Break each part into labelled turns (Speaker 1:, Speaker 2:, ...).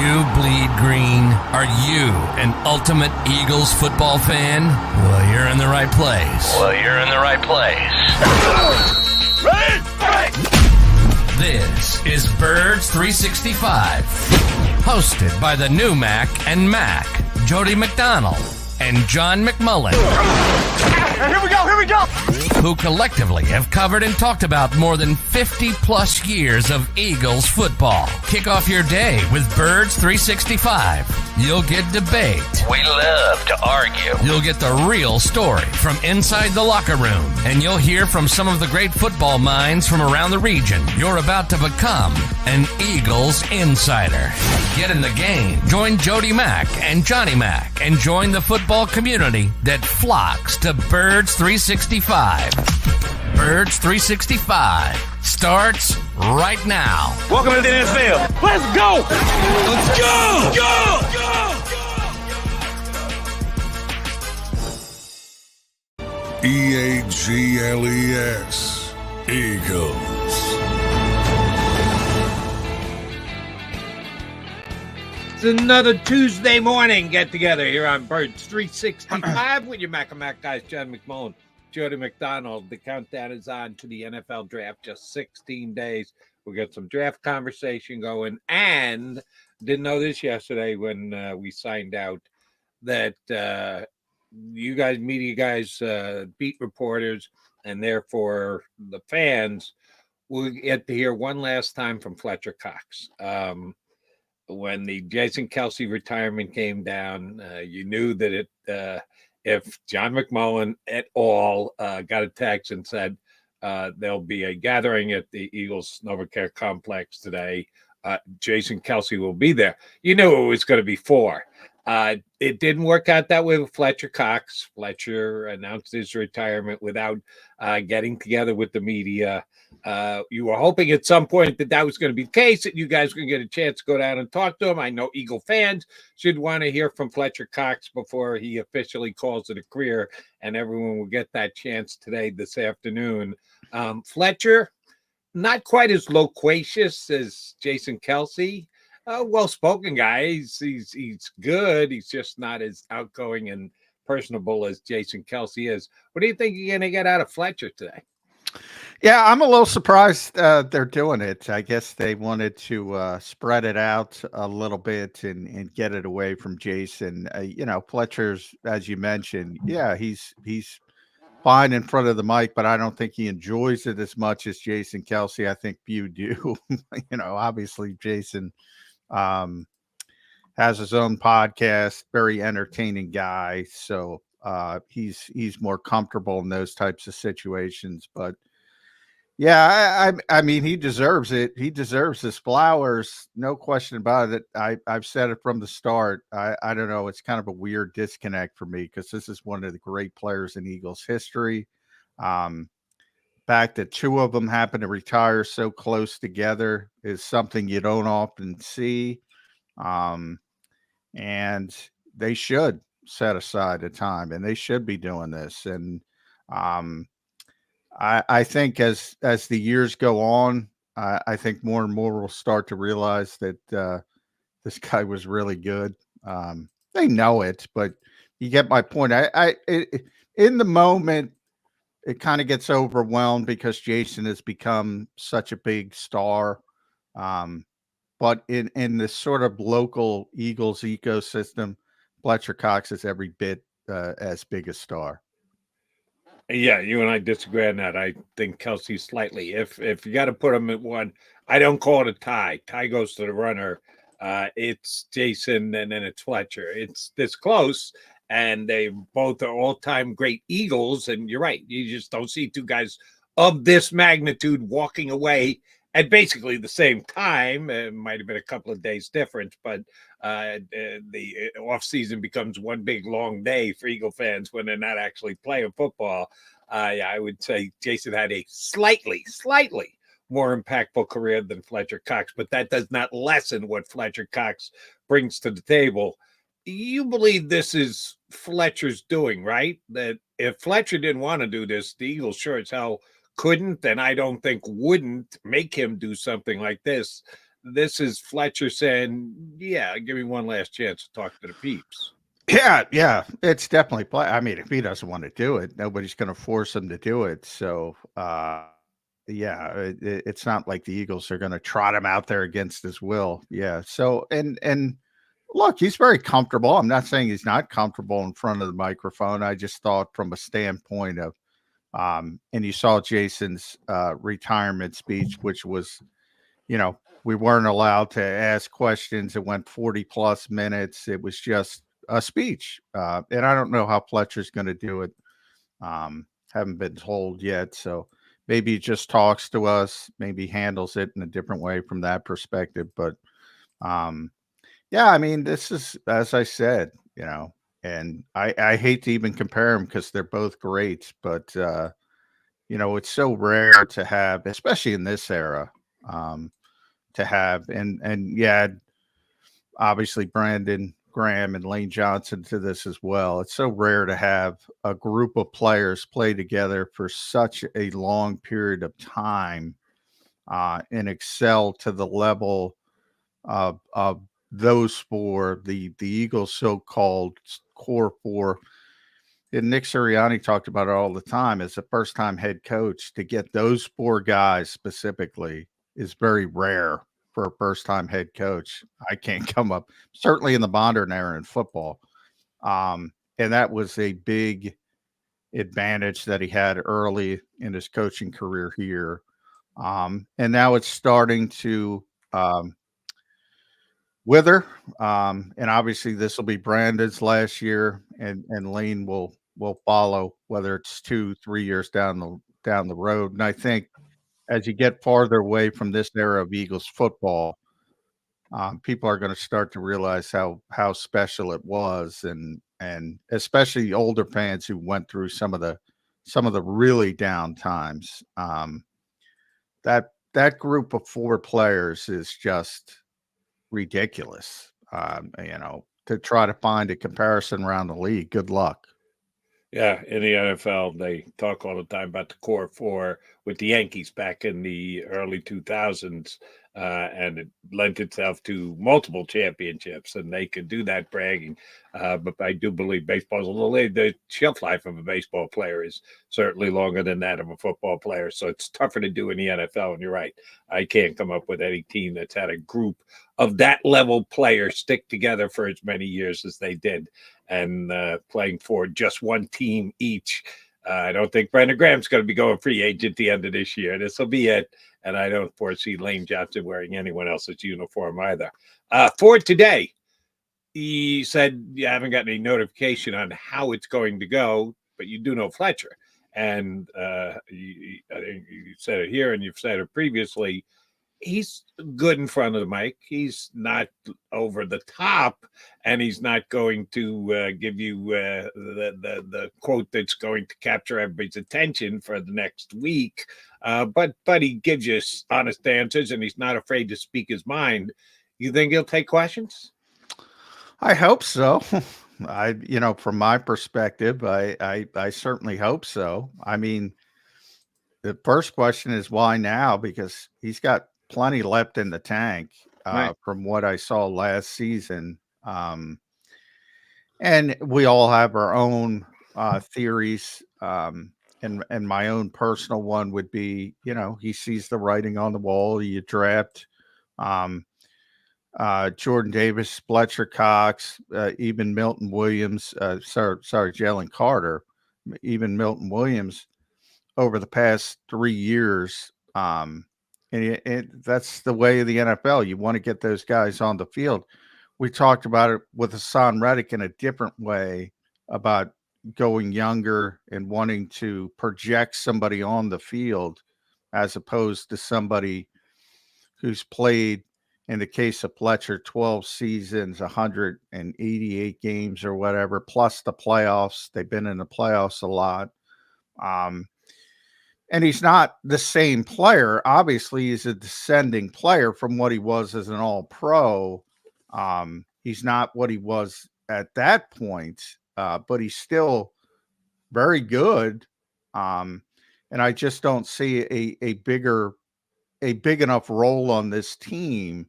Speaker 1: you bleed green? Are you an ultimate Eagles football fan? Well, you're in the right place. Ready? This is Birds 365, hosted by the new Mac and Mac, Jody McDonald and John McMullen.
Speaker 2: Here we go!
Speaker 1: Who collectively have covered and talked about more than 50-plus years of Eagles football. Kick off your day with Birds 365. You'll get debate.
Speaker 3: We love to argue.
Speaker 1: You'll get the real story from inside the locker room. And you'll hear from some of the great football minds from around the region. You're about to become an Eagles insider. Get in the game. Join Jody Mack and Johnny Mack and join the football community that flocks to Birds 365. Birds 365 starts right now.
Speaker 2: Welcome to the NFL. Let's go! Let's go!
Speaker 4: EAGLES, Eagles.
Speaker 5: It's another Tuesday morning get together here on Birds 365 with your Mac and Mac guys, John McMullen, Jody McDonald. The countdown is on to the NFL draft, just 16 days. We'll get some draft conversation going. And didn't know this yesterday when we signed out that you guys, media guys, beat reporters, and therefore the fans will get to hear one last time from Fletcher Cox. When the Jason Kelce retirement came down, you knew that if John McMullen et al. Got a text and said there'll be a gathering at the Eagles NovaCare complex today, Jason Kelce will be there. You knew it was going to be 4. It didn't work out that way with Fletcher Cox. Fletcher announced his retirement without getting together with the media. You were hoping at some point that was going to be the case, that you guys were going to get a chance to go down and talk to him. I know Eagle fans should want to hear from Fletcher Cox before he officially calls it a career, and everyone will get that chance this afternoon. Fletcher, not quite as loquacious as Jason Kelce. Well-spoken guy. He's good. He's just not as outgoing and personable as Jason Kelce is. What do you think you're going to get out of Fletcher today?
Speaker 6: Yeah, I'm a little surprised they're doing it. I guess they wanted to spread it out a little bit and get it away from Jason. Fletcher's, as you mentioned, yeah, he's fine in front of the mic, but I don't think he enjoys it as much as Jason Kelce. I think you do. Obviously Jason has his own podcast, very entertaining guy. So he's more comfortable in those types of situations. But yeah, I mean, he deserves it. He deserves his flowers. No question about it. I've said it from the start. I don't know. It's kind of a weird disconnect for me because this is one of the great players in Eagles history. Fact that 2 of them happen to retire so close together is something you don't often see. And they should set aside a time, and they should be doing this. And I think as the years go on, I think more and more will start to realize that this guy was really good. They know it, but you get my point. In the moment, it kind of gets overwhelmed because Jason has become such a big star. But in this sort of local Eagles ecosystem, Fletcher Cox is every bit as big a star.
Speaker 5: Yeah, you and I disagree on that. I think Kelce slightly. If you got to put him at 1, I don't call it a tie. Tie goes to the runner. It's Jason and then it's Fletcher. It's this close, and they both are all-time great Eagles. And you're right. You just don't see 2 guys of this magnitude walking away at basically the same time. It might have been a couple of days difference, but the offseason becomes one big long day for Eagle fans when they're not actually playing football. I would say Jason had a slightly more impactful career than Fletcher Cox, but that does not lessen what Fletcher Cox brings to the table. You believe this is Fletcher's doing, right? That if Fletcher didn't want to do this, the Eagles sure as hell couldn't, and I don't think wouldn't make him do something like this. this is Fletcher saying, yeah, give me one last chance to talk to the peeps.
Speaker 6: Yeah, it's definitely play. I mean, if he doesn't want to do it, nobody's going to force him to do it. So, yeah, it's not like the Eagles are going to trot him out there against his will. Yeah. So, and look, he's very comfortable. I'm not saying he's not comfortable in front of the microphone. I just thought from a standpoint of, and you saw Jason's retirement speech, which was, we weren't allowed to ask questions. It went 40 plus minutes. It was just a speech. And I don't know how Fletcher's going to do it. Haven't been told yet. So maybe he just talks to us, maybe handles it in a different way from that perspective. But yeah, I mean, this is, as I said, and I hate to even compare them because they're both great, but it's so rare to have, especially in this era, to have, and yeah, obviously Brandon Graham and Lane Johnson to this as well. It's so rare to have a group of players play together for such a long period of time and excel to the level of those four, the Eagles' so-called core four. And Nick Sirianni talked about it all the time. As a first-time head coach, to get those four guys specifically is very rare for a first-time head coach. I can't come up, certainly in the modern era in football. And that was a big advantage that he had early in his coaching career here. And now it's starting to wither. And obviously this will be Brandon's last year, and Lane will follow, whether it's 2-3 years down the road. And I think as you get farther away from this era of Eagles football, people are going to start to realize how special it was, and especially older fans who went through some of the really down times. That group of four players is just ridiculous. To try to find a comparison around the league, good luck.
Speaker 5: Yeah, in the NFL, they talk all the time about the core four with the Yankees back in the early 2000s, and it lent itself to multiple championships, and they could do that bragging. But I do believe baseball's a little late. The shelf life of a baseball player is certainly longer than that of a football player, so it's tougher to do in the NFL. And you're right, I can't come up with any team that's had a group of that level players stick together for as many years as they did, and playing for just one team each. I don't think Brandon Graham's going to be going free agent at the end of this year. This will be it. And I don't foresee Lane Johnson wearing anyone else's uniform either. For today, he said you haven't got any notification on how it's going to go, but you do know Fletcher. And I think you said it here and you've said it previously. He's good in front of the mic. He's not over the top, and he's not going to give you the quote that's going to capture everybody's attention for the next week. But he gives you honest answers, and he's not afraid to speak his mind. You think he'll take questions?
Speaker 6: I hope so. From my perspective, I certainly hope so. I mean, the first question is why now? Because he's got plenty left in the tank
Speaker 5: Right.
Speaker 6: from what I saw last season. And we all have our own theories. And my own personal one would be, he sees the writing on the wall. You draft Jordan Davis, Fletcher Cox, even Milton Williams, Jalen Carter, even Milton Williams over the past 3 years. And that's the way of the NFL. You want to get those guys on the field. We talked about it with Hassan Reddick in a different way about going younger and wanting to project somebody on the field as opposed to somebody who's played, in the case of Fletcher, 12 seasons, 188 games or whatever, plus the playoffs. They've been in the playoffs a lot. And he's not the same player. Obviously, he's a descending player from what he was as an all-pro. He's not what he was at that point, but he's still very good. And I just don't see a big enough role on this team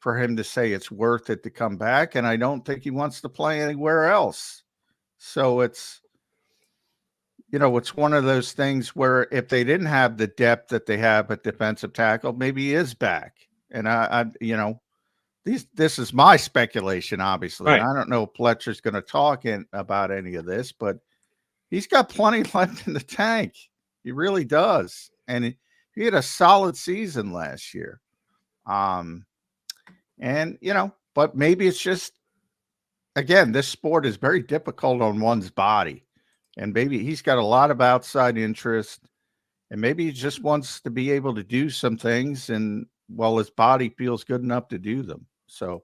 Speaker 6: for him to say it's worth it to come back, and I don't think he wants to play anywhere else. So it's one of those things where if they didn't have the depth that they have at defensive tackle, maybe he is back. And this is my speculation, obviously.
Speaker 5: Right.
Speaker 6: And I don't know if Fletcher's going to talk about any of this, but he's got plenty left in the tank. He really does. And he had a solid season last year. But maybe it's just, again, this sport is very difficult on one's body. And maybe he's got a lot of outside interest, and maybe he just wants to be able to do some things, and his body feels good enough to do them. So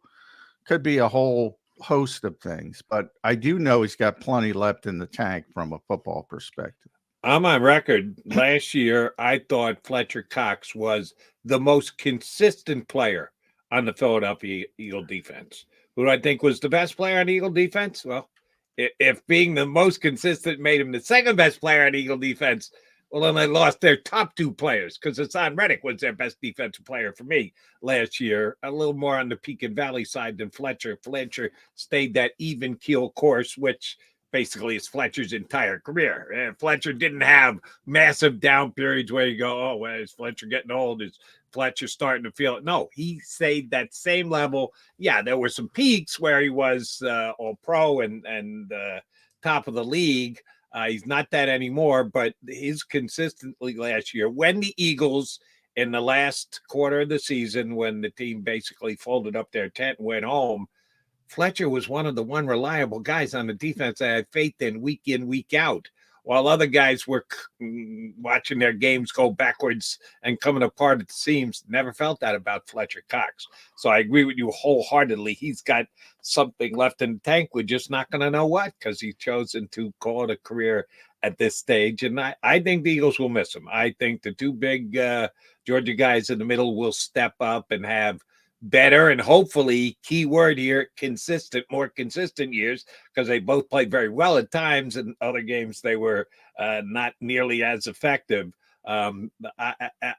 Speaker 6: could be a whole host of things, but I do know he's got plenty left in the tank from a football perspective.
Speaker 5: I'm on record. Last year, I thought Fletcher Cox was the most consistent player on the Philadelphia Eagle defense. Who do I think was the best player on the Eagle defense? Well, if being the most consistent made him the second best player on the Eagle defense, well, then they lost their top two players, because Hassan Reddick was their best defensive player for me last year. A little more on the Peak and Valley side than Fletcher. Fletcher stayed that even keel course, which basically is Fletcher's entire career. Fletcher didn't have massive down periods where you go, oh, well, is Fletcher getting old? Is Fletcher starting to feel it? No, he stayed that same level. Yeah, there were some peaks where he was all pro and top of the league. He's not that anymore, but his consistently last year, when the Eagles in the last quarter of the season, when the team basically folded up their tent and went home, Fletcher was one of the reliable guys on the defense I had faith in, week out, while other guys were watching their games go backwards and coming apart at the seams. Never felt that about Fletcher Cox. So I agree with you wholeheartedly. He's got something left in the tank. We're just not going to know what, because he's chosen to call it a career at this stage. And I think the Eagles will miss him. I think the two big Georgia guys in the middle will step up and have better, and hopefully, key word here, more consistent years, because they both played very well at times, and other games they were not nearly as effective. I'm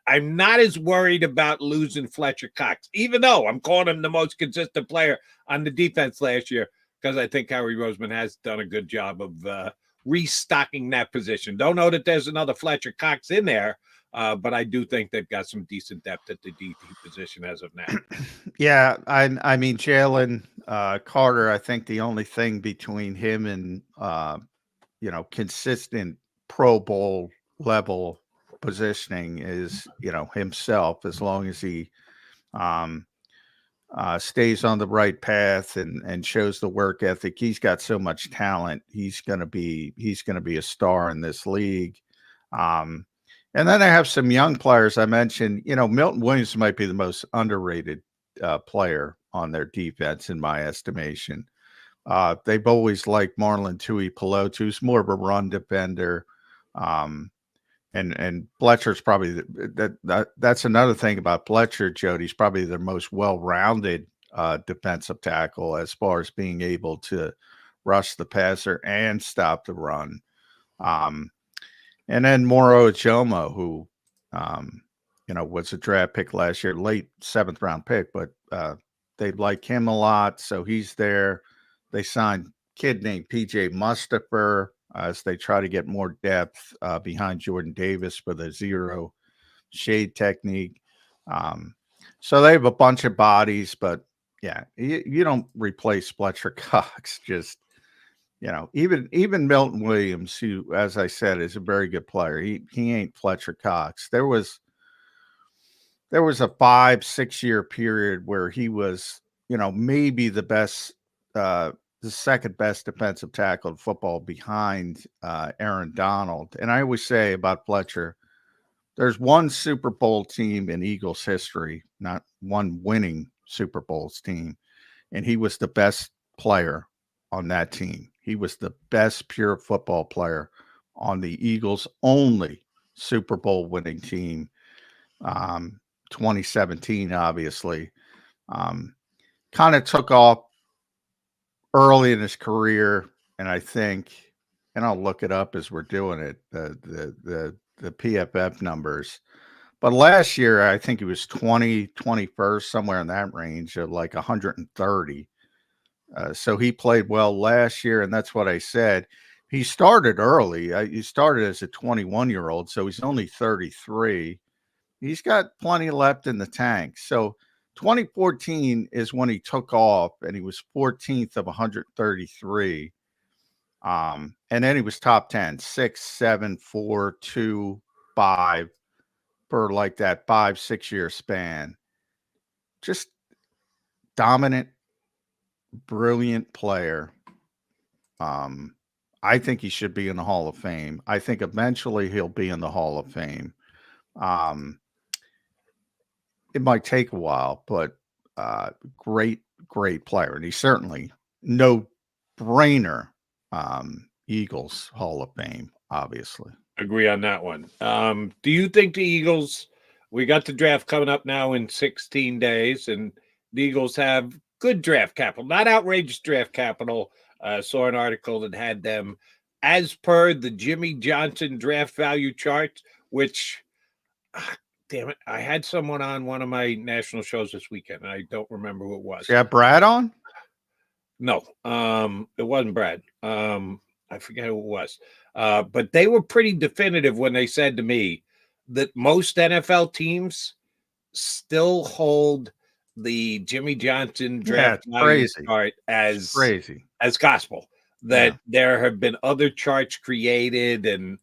Speaker 5: not as worried about losing Fletcher Cox, even though I'm calling him the most consistent player on the defense last year, because I think Howie Roseman has done a good job of restocking that position. Don't know that there's another Fletcher Cox in there, but I do think they've got some decent depth at the DT position as of now.
Speaker 6: Yeah, I mean, Jalen Carter, I think the only thing between him and, consistent Pro Bowl level positioning is, himself, as long as he stays on the right path and shows the work ethic. He's got so much talent. He's going to be a star in this league. And then I have some young players. I mentioned, Milton Williams might be the most underrated player on their defense, in my estimation. They've always liked Marlon Tuipulotu, who's more of a run defender. And Fletcher's probably that's another thing about Fletcher, Jody. He's probably the most well-rounded defensive tackle as far as being able to rush the passer and stop the run. And then Moro Ojomo, who, was a draft pick last year, late 7th round pick, but they like him a lot. So he's there. They signed a kid named PJ Mustipher as they try to get more depth behind Jordan Davis for the zero shade technique. So they have a bunch of bodies, but yeah, you don't replace Fletcher Cox. Just, even Milton Williams, who, as I said, is a very good player. He ain't Fletcher Cox. There was a 5-6 year period where he was, maybe the best, the second best defensive tackle in football behind Aaron Donald. And I always say about Fletcher, there's one Super Bowl team in Eagles history, not one winning Super Bowls team, and he was the best player on that team. He was the best pure football player on the Eagles' only Super Bowl winning team, 2017, obviously. Kind of took off early in his career, and I think, and I'll look it up as we're doing it, the PFF numbers, But last year, I think he was 21st, somewhere in that range of like 130. So he played well last year, and that's what I said. He started early. He started as a 21-year-old, so he's only 33. He's got plenty left in the tank. So 2014 is when he took off, and he was 14th of 133. And then he was top 10, 6, 7, 4, 2, 5 for like that 5-6 year span. Just dominant, brilliant player. I think he should be in the Hall of Fame. I think eventually he'll be in the Hall of Fame. It might take a while, but great player. And he's certainly no brainer. Eagles Hall of Fame, obviously.
Speaker 5: Agree on that one. Do you think the Eagles, we got the draft coming up now in 16 days, and the Eagles have good draft capital, not outrageous draft capital. Saw an article that had them as per the Jimmy Johnson draft value chart, which, damn it, I had someone on one of my national shows this weekend, and I don't remember who it was.
Speaker 6: You have Brad on?
Speaker 5: No, it wasn't Brad. I forget who it was. But they were pretty definitive when they said to me that most NFL teams still hold the Jimmy Johnson draft chart as gospel. That there have been other charts created, and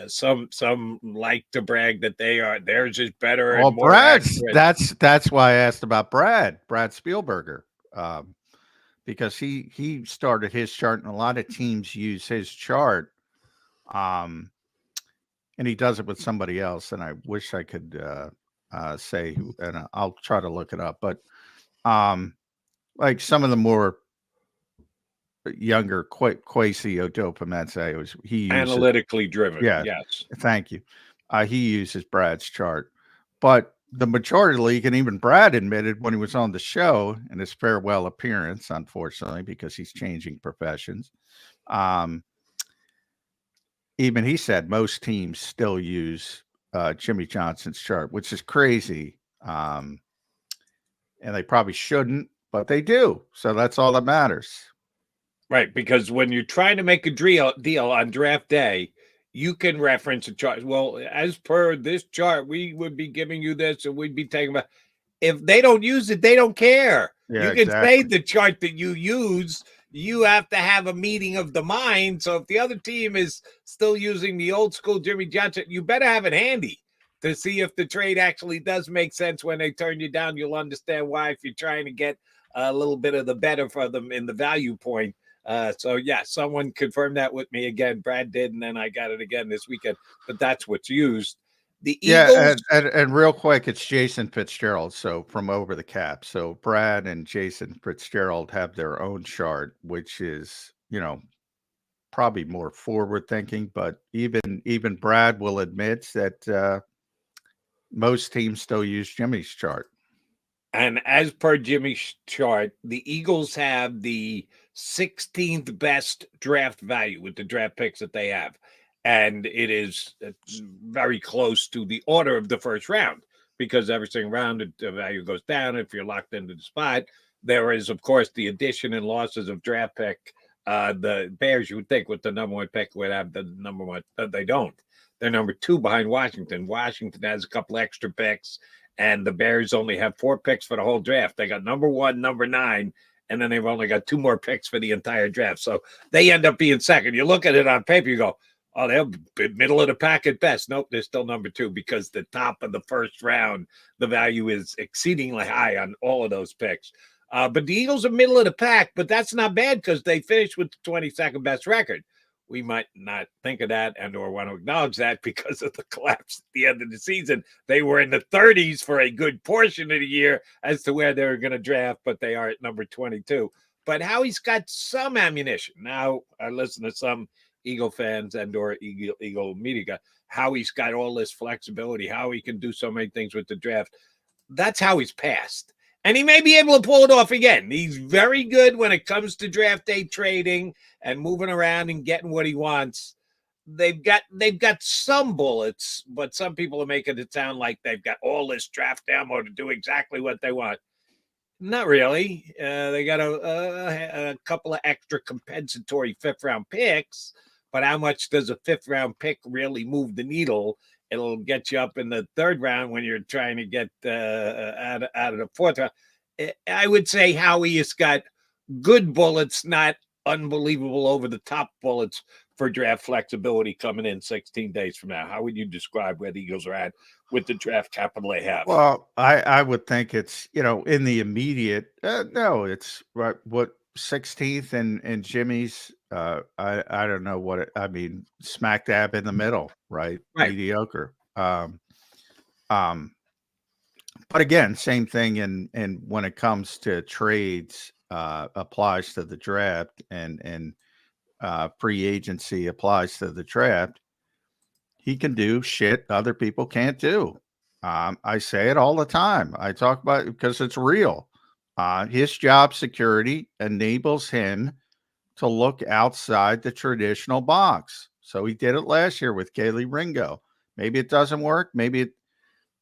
Speaker 5: some like to brag that theirs is better.
Speaker 6: Well,
Speaker 5: and more
Speaker 6: Brad's
Speaker 5: accurate.
Speaker 6: that's why I asked about Brad Spielberger. Because he started his chart, and a lot of teams use his chart. And he does it with somebody else, and I wish I could say who, and I'll try to look it up. But like some of the more younger Kwesi Odopomense, he uses
Speaker 5: Analytically driven.
Speaker 6: Yeah,
Speaker 5: yes.
Speaker 6: Thank you. He uses Brad's chart, but the majority of the league, and even Brad admitted when he was on the show in his farewell appearance, unfortunately, because he's changing professions. Even he said most teams still use Jimmy Johnson's chart, which is crazy. And they probably shouldn't, but they do. So that's all that matters.
Speaker 5: Right, because when you're trying to make a deal on draft day, you can reference a chart. Well, as per this chart, we would be giving you this, and we'd be taking about. If they don't use it, they don't care.
Speaker 6: Yeah,
Speaker 5: you can say the chart that you use. You have to have a meeting of the mind. So if the other team is still using the old school Jimmy Johnson, you better have it handy to see if the trade actually does make sense. When they turn you down, you'll understand why, if you're trying to get a little bit of the better for them in the value point. So yeah, someone confirmed that with me again. Brad did, and then I got it again this weekend. But that's what's used. The Eagles,
Speaker 6: and real quick, it's Jason Fitzgerald. So from Over the Cap. So Brad and Jason Fitzgerald have their own chart, which is, probably more forward thinking. But even Brad will admit that most teams still use Jimmy's chart.
Speaker 5: And as per Jimmy's chart, the Eagles have the 16th best draft value with the draft picks that they have. And it is very close to the order of the first round, because every single round the value goes down if you're locked into the spot. There is, of course, the addition and losses of draft pick. The Bears, you would think, with the number one pick, would have the number one. They don't. They're number 2 behind Washington. Washington has a couple extra picks, and the Bears only have 4 picks for the whole draft. They got number 1, number 9, and then they've only got 2 more picks for the entire draft. So they end up being second. You look at it on paper, you go, oh, they'll be middle of the pack at best. Nope, they're still number 2, because the top of the first round, the value is exceedingly high on all of those picks. But the Eagles are middle of the pack, but that's not bad, because they finished with the 22nd best record. We might not think of that and or want to acknowledge that because of the collapse at the end of the season. They were in the 30s for a good portion of the year as to where they were going to draft, but they are at number 22. But Howie's got some ammunition. Now, I listen to some Eagle fans and or Eagle media, how he's got all this flexibility, how he can do so many things with the draft. That's how he's passed. And he may be able to pull it off again. He's very good when it comes to draft day trading and moving around and getting what he wants. they've got some bullets, but some people are making it sound like they've got all this draft ammo to do exactly what they want. Not really. They got a couple of extra compensatory fifth-round picks, but how much does a fifth-round pick really move the needle? It'll get you up in the third round when you're trying to get out of the fourth round. I would say Howie has got good bullets, not unbelievable over-the-top bullets for draft flexibility coming in 16 days from now. How would you describe where the Eagles are at with the draft capital they have?
Speaker 6: Well, I would think it's, in the immediate, no, it's right. What 16th and Jimmy's, I don't know what I mean, smack dab in the middle, right? Mediocre. But again, same thing. And when it comes to trades, applies to the draft and free agency applies to the draft. He can do shit other people can't do. I say it all the time. I talk about it because it's real. His job security enables him to look outside the traditional box. So he did it last year with Kaylee Ringo. Maybe it doesn't work. Maybe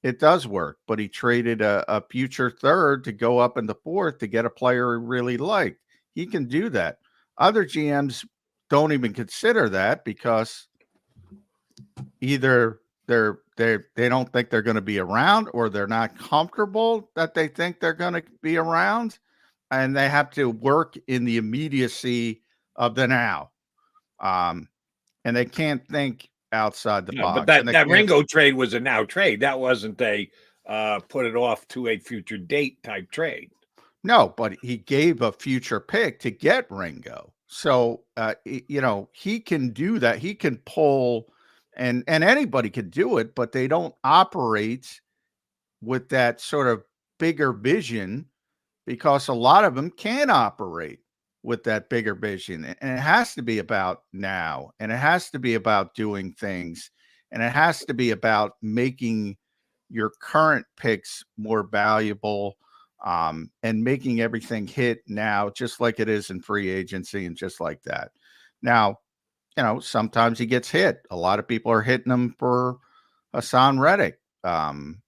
Speaker 6: it does work. But he traded a future third to go up in the fourth to get a player he really liked. He can do that. Other GMs don't even consider that because either they don't think they're going to be around, or they're not comfortable that they think they're going to be around, and they have to work in the immediacy of the now. And they can't think outside the box.
Speaker 5: But that Ringo trade was a now trade. That wasn't a put it off to a future date type trade.
Speaker 6: No, but he gave a future pick to get Ringo. So, he can do that. He can pull, and anybody can do it, but they don't operate with that sort of bigger vision because a lot of them can operate with that bigger vision. And it has to be about now, and it has to be about doing things, and it has to be about making your current picks more valuable, and making everything hit now, just like it is in free agency and just like that. Now, sometimes he gets hit. A lot of people are hitting him for Hassan Reddick. And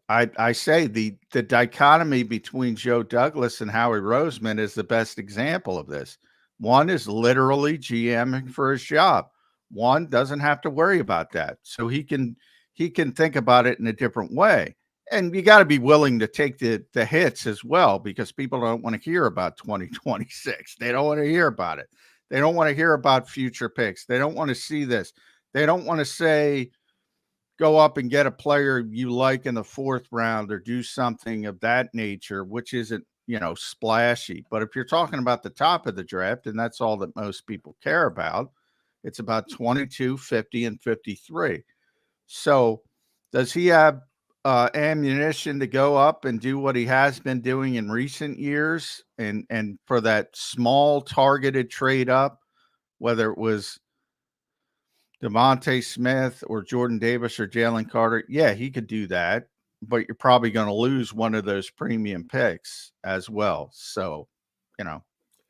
Speaker 6: I say the dichotomy between Joe Douglas and Howie Roseman is the best example of this. One is literally GMing for his job. One doesn't have to worry about that. So he can think about it in a different way. And you got to be willing to take the hits as well, because people don't want to hear about 2026. They don't want to hear about it. They don't want to hear about future picks. They don't want to see this. They don't want to say, go up and get a player you like in the fourth round or do something of that nature, which isn't, splashy. But if you're talking about the top of the draft, and that's all that most people care about, it's about 22, 50, and 53. So does he have ammunition to go up and do what he has been doing in recent years, and for that small targeted trade up, whether it was Devontae Smith or Jordan Davis or Jalen Carter? Yeah, he could do that, but you're probably going to lose one of those premium picks as well. So,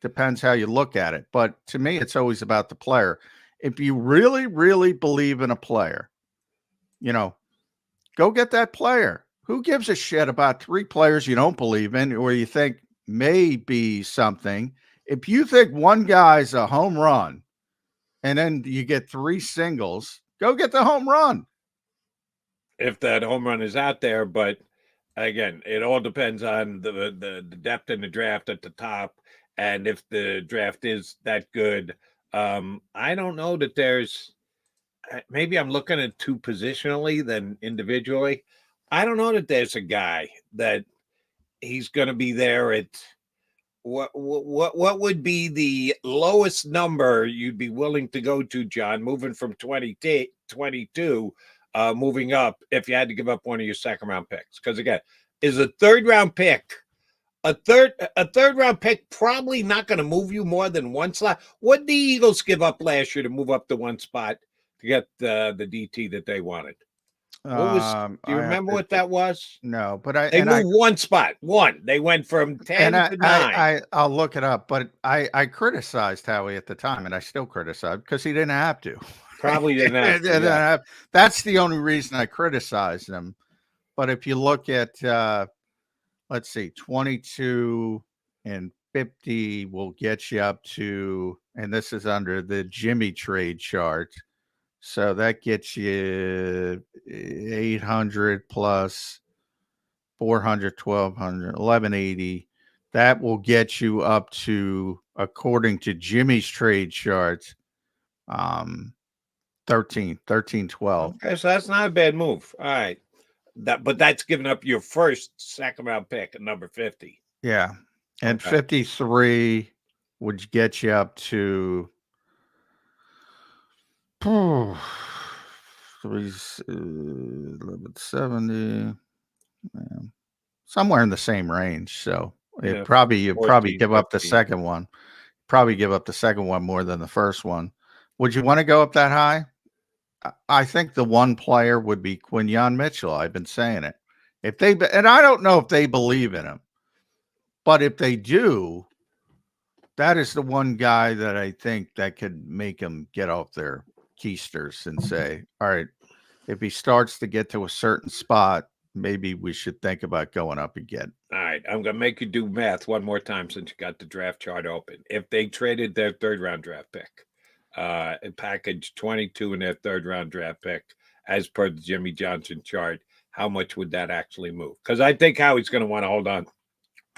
Speaker 6: depends how you look at it. But to me, it's always about the player. If you really, really believe in a player, go get that player. Who gives a shit about three players you don't believe in or you think may be something? If you think one guy's a home run and then you get three singles, go get the home run.
Speaker 5: If that home run is out there, but again, it all depends on the depth in the draft at the top, and if the draft is that good. I don't know that there's, maybe I'm looking at too positionally than individually. I don't know that there's a guy that he's going to be there at what would be the lowest number you'd be willing to go to, John, moving from 22, moving up, if you had to give up one of your second round picks? Because again, is a third round pick, a third round pick probably not going to move you more than one slot. What did the Eagles give up last year to move up to one spot to get the DT that they wanted? What was? Do you
Speaker 6: I have
Speaker 5: remember
Speaker 6: to
Speaker 5: what that was?
Speaker 6: no, but
Speaker 5: They moved one spot. One. They went from 10 to 9.
Speaker 6: I'll look it up, but I criticized Howie at the time, and I still criticize because he didn't have to.
Speaker 5: Probably didn't have to.
Speaker 6: Didn't
Speaker 5: Yeah.
Speaker 6: have- That's the only reason I criticized him. But if you look at, let's see, 22 and 50 will get you up to, and this is under the Jimmy trade chart. So that gets you 800 plus 400, 1200, 1180. That will get you up to, according to Jimmy's trade chart, 13, 12.
Speaker 5: Okay, so that's not a bad move. All right. But that's giving up your first second round pick at number 50.
Speaker 6: Yeah. And
Speaker 5: Okay.
Speaker 6: 53 would get you up to 1170. Somewhere in the same range. So
Speaker 5: Yeah,
Speaker 6: you probably
Speaker 5: 14,
Speaker 6: give up the
Speaker 5: 15.
Speaker 6: second one. Probably give up the second one more than the first one. Would you want to go up that high? I think the one player would be Quinyon Mitchell. I've been saying it. And I don't know if they believe in him, but if they do, that is the one guy that I think that could make them get off their keisters and say, all right, if he starts to get to a certain spot, maybe we should think about going up again.
Speaker 5: All right. I'm going to make you do math one more time since you got the draft chart open. If they traded their third round draft pick, and package 22 in their third round draft pick, as per the Jimmy Johnson chart, how much would that actually move? Because I think Howie's going to want to hold on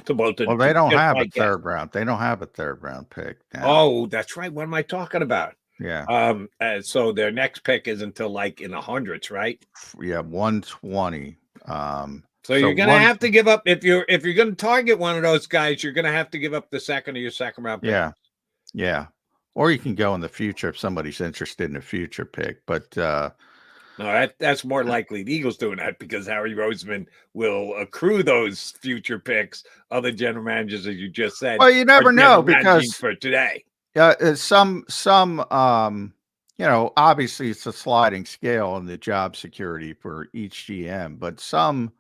Speaker 5: to both of them.
Speaker 6: Well, they don't have a third round. They don't have a third round pick now.
Speaker 5: Oh, that's right. What am I talking about?
Speaker 6: Yeah.
Speaker 5: So their next pick is until like in the hundreds, right?
Speaker 6: Yeah, 120.
Speaker 5: So you're going to have to give up if you're going to target one of those guys, you're going to have to give up the second of your second round pick.
Speaker 6: Yeah. Yeah. Or you can go in the future if somebody's interested in a future pick. But
Speaker 5: no, that's more likely the Eagles doing that because Howie Roseman will accrue those future picks. Other general managers, as you just said,
Speaker 6: well, you never know because
Speaker 5: for today.
Speaker 6: Some obviously it's a sliding scale in the job security for each GM, but some,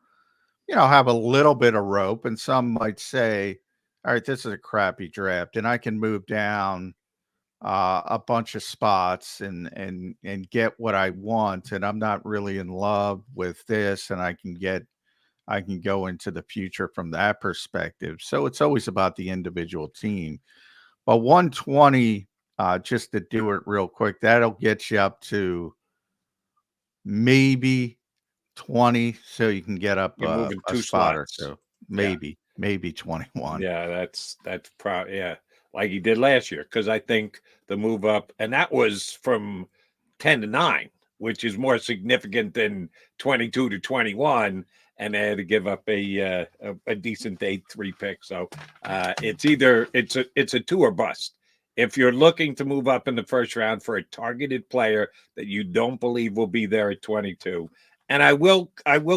Speaker 6: have a little bit of rope, and some might say, all right, this is a crappy draft, and I can move down a bunch of spots and get what I want, and I'm not really in love with this, and I can go into the future from that perspective. So it's always about the individual team. But 120, just to do it real quick, that'll get you up to maybe 20, so you can get up
Speaker 5: You're moving
Speaker 6: a
Speaker 5: two
Speaker 6: spot or
Speaker 5: slots.
Speaker 6: so. Maybe 21.
Speaker 5: Yeah, that's probably like he did last year, because I think the move up, and that was from 10 to 9, which is more significant than 22 to 21, and they had to give up a decent day 3 pick. So it's either it's a 2 or bust. If you're looking to move up in the first round for a targeted player that you don't believe will be there at 22. And I will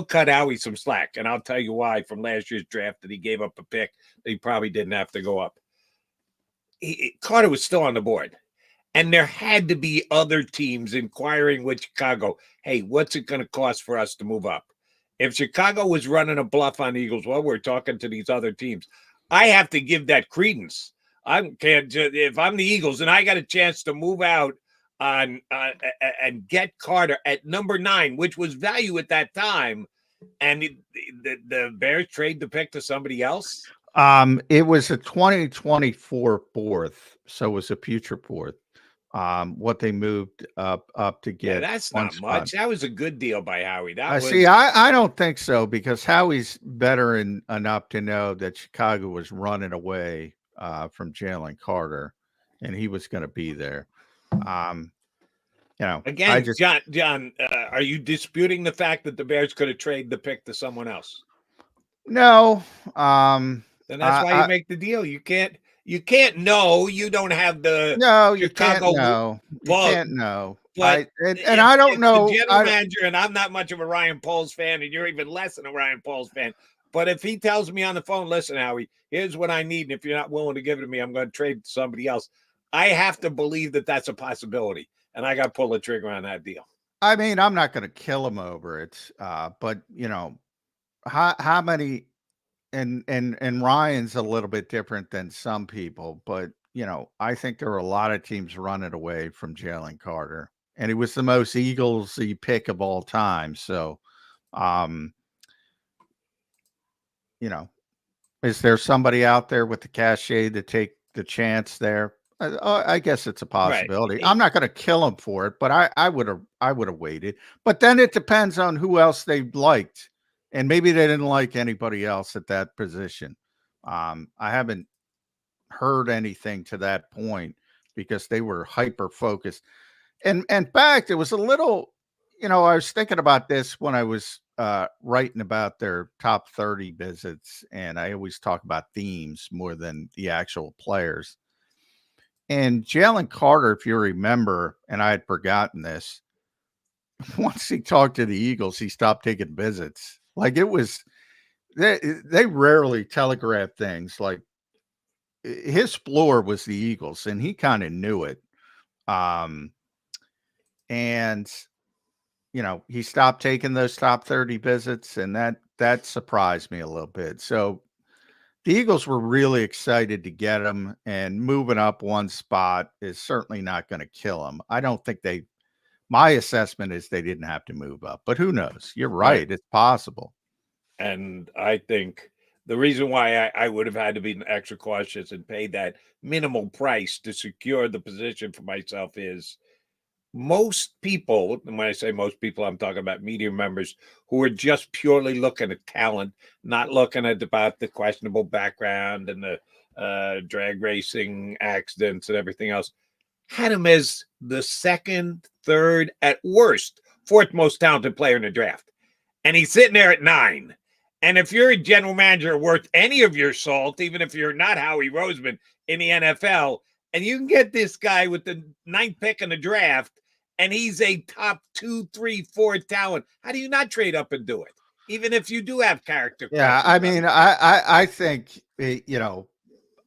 Speaker 5: cut Howie some slack, and I'll tell you why from last year's draft that he gave up a pick that he probably didn't have to go up. Carter was still on the board, and there had to be other teams inquiring with Chicago, hey, what's it going to cost for us to move up? If Chicago was running a bluff on Eagles, well, we're talking to these other teams. I have to give that credence. If I'm the Eagles and I got a chance to move out on and get Carter at number 9, which was value at that time, and the Bears trade the pick to somebody else.
Speaker 6: It was a 2024 fourth, so it was a future fourth. What they moved up to get.
Speaker 5: Yeah, that's not much. That was a good deal by Howie.
Speaker 6: I don't think so, because Howie's veteran enough to know that Chicago was running away from Jalen Carter, and he was going to be there.
Speaker 5: Again, John, are you disputing the fact that the Bears could have traded the pick to someone else?
Speaker 6: No.
Speaker 5: Then that's why you make the deal. You can't know. You don't have the
Speaker 6: you can't know. You can't know.
Speaker 5: But
Speaker 6: I don't know.
Speaker 5: The general manager, and I'm not much of a Ryan Poles fan, and you're even less than a Ryan Poles fan. But if he tells me on the phone, listen, Howie, here's what I need, and if you're not willing to give it to me, I'm going to trade to somebody else. I have to believe that that's a possibility, and I got to pull the trigger on that deal.
Speaker 6: I mean, I'm not going to kill him over it, but how many? And Ryan's a little bit different than some people, but I think there were a lot of teams running away from Jalen Carter, and he was the most Eaglesy pick of all time. So, um, you know, is there somebody out there with the cachet to take the chance there? I guess it's a
Speaker 5: Right.
Speaker 6: possibility. I'm not going to kill him for it, but I would have waited. But then it depends on who else they liked, and maybe they didn't like anybody else at that position. I haven't heard anything to that point because they were hyper focused. And in fact, it was a little, I was thinking about this when I was writing about their top 30 visits, and I always talk about themes more than the actual players. And Jalen Carter, if you remember, and I had forgotten this, once he talked to the Eagles, he stopped taking visits. Like it was, they rarely telegraph things. Like his floor was the Eagles, and he kind of knew it. And he stopped taking those top 30 visits, and that surprised me a little bit. So the Eagles were really excited to get him, and moving up one spot is certainly not going to kill him. I don't think my assessment is they didn't have to move up, but who knows? You're right. It's possible.
Speaker 5: And I think the reason why I would have had to be extra cautious and pay that minimal price to secure the position for myself is most people, and when I say most people, I'm talking about media members who are just purely looking at talent, not looking at about the questionable background and the drag racing accidents and everything else, had him as the second, third, at worst, fourth most talented player in the draft. And he's sitting there at 9. And if you're a general manager worth any of your salt, even if you're not Howie Roseman in the NFL, and you can get this guy with the 9th pick in the draft, and he's a top 2, 3, 4 talent, how do you not trade up and do it? Even if you do have character.
Speaker 6: Yeah, I mean, I think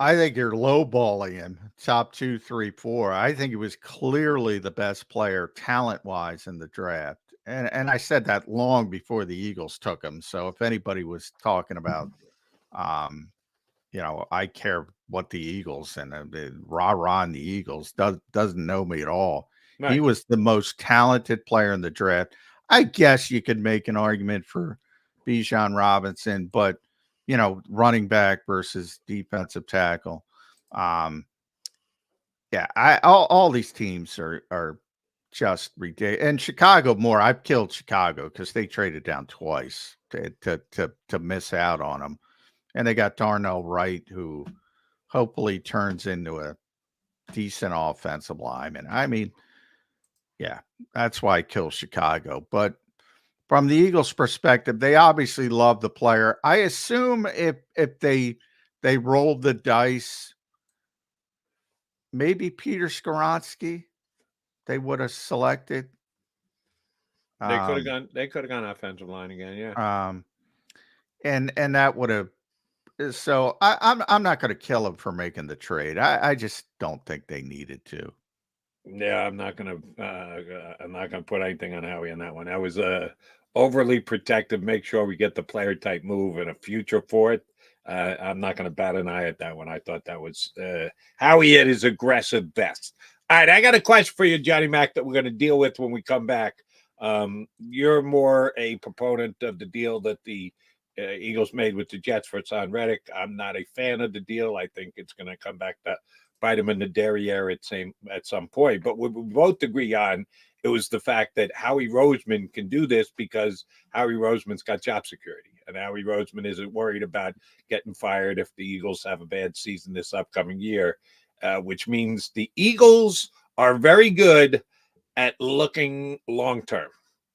Speaker 6: I think you're lowballing him. Top 2, 3, 4. I think he was clearly the best player talent-wise in the draft. And I said that long before the Eagles took him. So if anybody was talking about, I care what the Eagles and rah-rah in the Eagles doesn't know me at all. Right. He was the most talented player in the draft. I guess you could make an argument for Bijan Robinson, but running back versus defensive tackle. All these teams are just ridiculous. And Chicago more. I've killed Chicago because they traded down twice to miss out on them. And they got Darnell Wright, who hopefully turns into a decent offensive lineman. I mean, yeah, that's why I kill Chicago. But from the Eagles' perspective, they obviously love the player. I assume if they rolled the dice, maybe Peter Skoronski, they would have selected.
Speaker 5: They could have gone offensive line again, yeah.
Speaker 6: And that would have. So I'm not going to kill him for making the trade. I just don't think they needed to.
Speaker 5: Yeah, I'm not gonna put anything on Howie on that one. I was overly protective. Make sure we get the player type move and a future for it. I'm not going to bat an eye at that one. I thought that was Howie at his aggressive best. All right, I got a question for you, Johnny Mac, that we're going to deal with when we come back. You're more a proponent of the deal that the Eagles made with the Jets for Hassan Reddick. I'm not a fan of the deal. I think it's going to come back to bite him in the derriere at some point. But what we both agree on, it was the fact that Howie Roseman can do this because Howie Roseman's got job security. And Howie Roseman isn't worried about getting fired if the Eagles have a bad season this upcoming year, which means the Eagles are very good at looking long-term.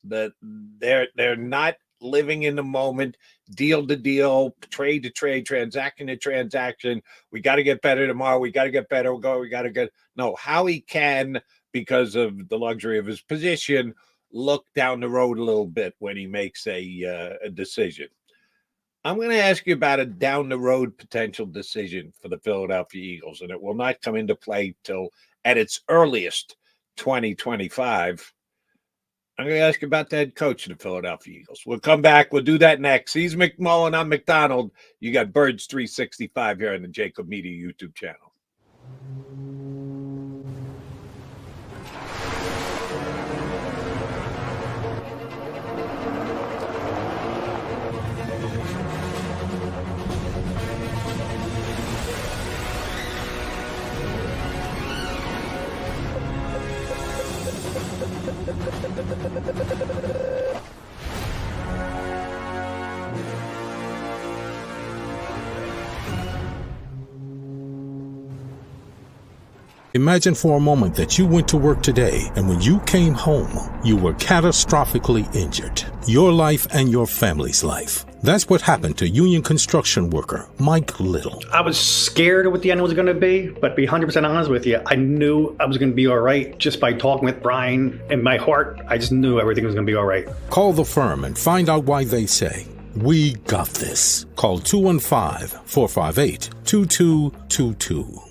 Speaker 5: That they're not living in the moment, deal to deal, trade to trade, transaction to transaction. We got to get better tomorrow. We got to get better. No, Howie can, because of the luxury of his position, look down the road a little bit when he makes a decision. I'm going to ask you about a down the road potential decision for the Philadelphia Eagles, and it will not come into play till at its earliest 2025. I'm going to ask you about the head coach of the Philadelphia Eagles. We'll come back. We'll do that next. He's McMullen. I'm McDonald. You got Birds 365 here on the JAKIB Media YouTube channel.
Speaker 7: Imagine for a moment that you went to work today and when you came home, you were catastrophically injured. Your life and your family's life. That's what happened to union construction worker Mike Little.
Speaker 8: I was scared of what the end was going to be, but to be 100% honest with you, I knew I was going to be all right just by talking with Brian. In my heart, I just knew everything was going to be all right.
Speaker 7: Call the firm and find out why they say, "We got this." Call 215-458-2222.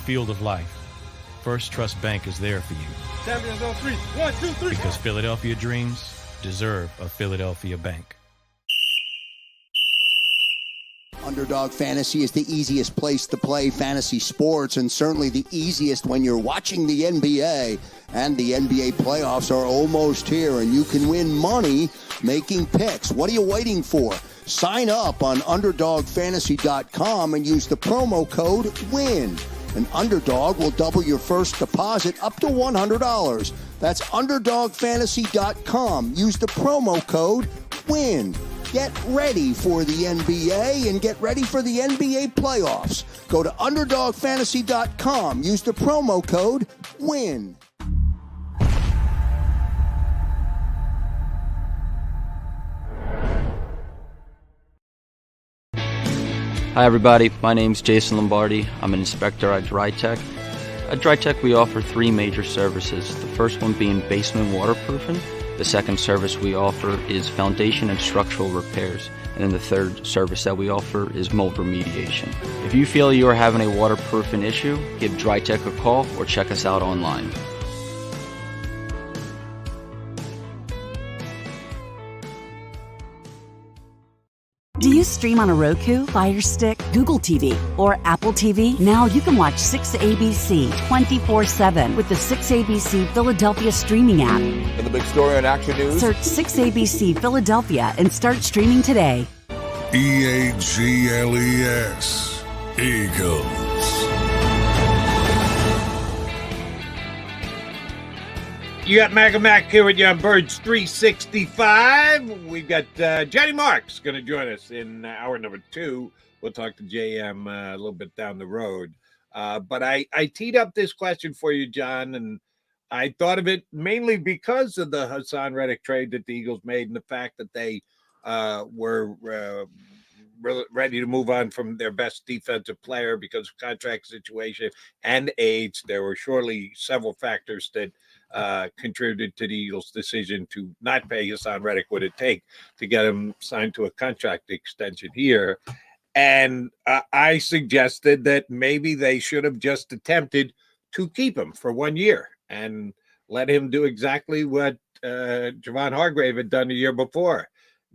Speaker 9: Field of life, First Trust Bank is there for you.
Speaker 2: Champions on 3. 1, 2, 3.
Speaker 9: Because Philadelphia dreams deserve a Philadelphia bank.
Speaker 10: Underdog Fantasy is the easiest place to play fantasy sports, and certainly the easiest when you're watching the NBA. And the NBA playoffs are almost here, and you can win money making picks. What are you waiting for? Sign up on UnderdogFantasy.com and use the promo code WIN. An Underdog will double your first deposit up to $100. That's UnderdogFantasy.com. Use the promo code WIN. Get ready for the NBA and get ready for the NBA playoffs. Go to UnderdogFantasy.com. Use the promo code WIN.
Speaker 11: Hi everybody, my name's Jason Lombardi. I'm an inspector at DryTech. At DryTech we offer three major services. The first one being basement waterproofing. The second service we offer is foundation and structural repairs. And then the third service that we offer is mold remediation. If you feel you are having a waterproofing issue, give DryTech a call or check us out online.
Speaker 12: Do you stream on a Roku, Fire Stick, Google TV, or Apple TV? Now you can watch 6ABC 24/7 with the 6ABC Philadelphia streaming app.
Speaker 13: And the big story on Action News?
Speaker 12: Search 6ABC Philadelphia and start streaming today.
Speaker 4: EAGLES. Eagles.
Speaker 5: You got Mac here with you on Birds 365. We've got Johnny Marks going to join us in hour number 2. We'll talk to JM a little bit down the road. But I teed up this question for you, John, and I thought of it mainly because of the Hassan Reddick trade that the Eagles made and the fact that they were ready to move on from their best defensive player because of contract situation and age. There were surely several factors that contributed to the Eagles' decision to not pay Hassan Reddick what it take to get him signed to a contract extension here. And I suggested that maybe they should have just attempted to keep him for 1 year and let him do exactly what Javon Hargrave had done the year before.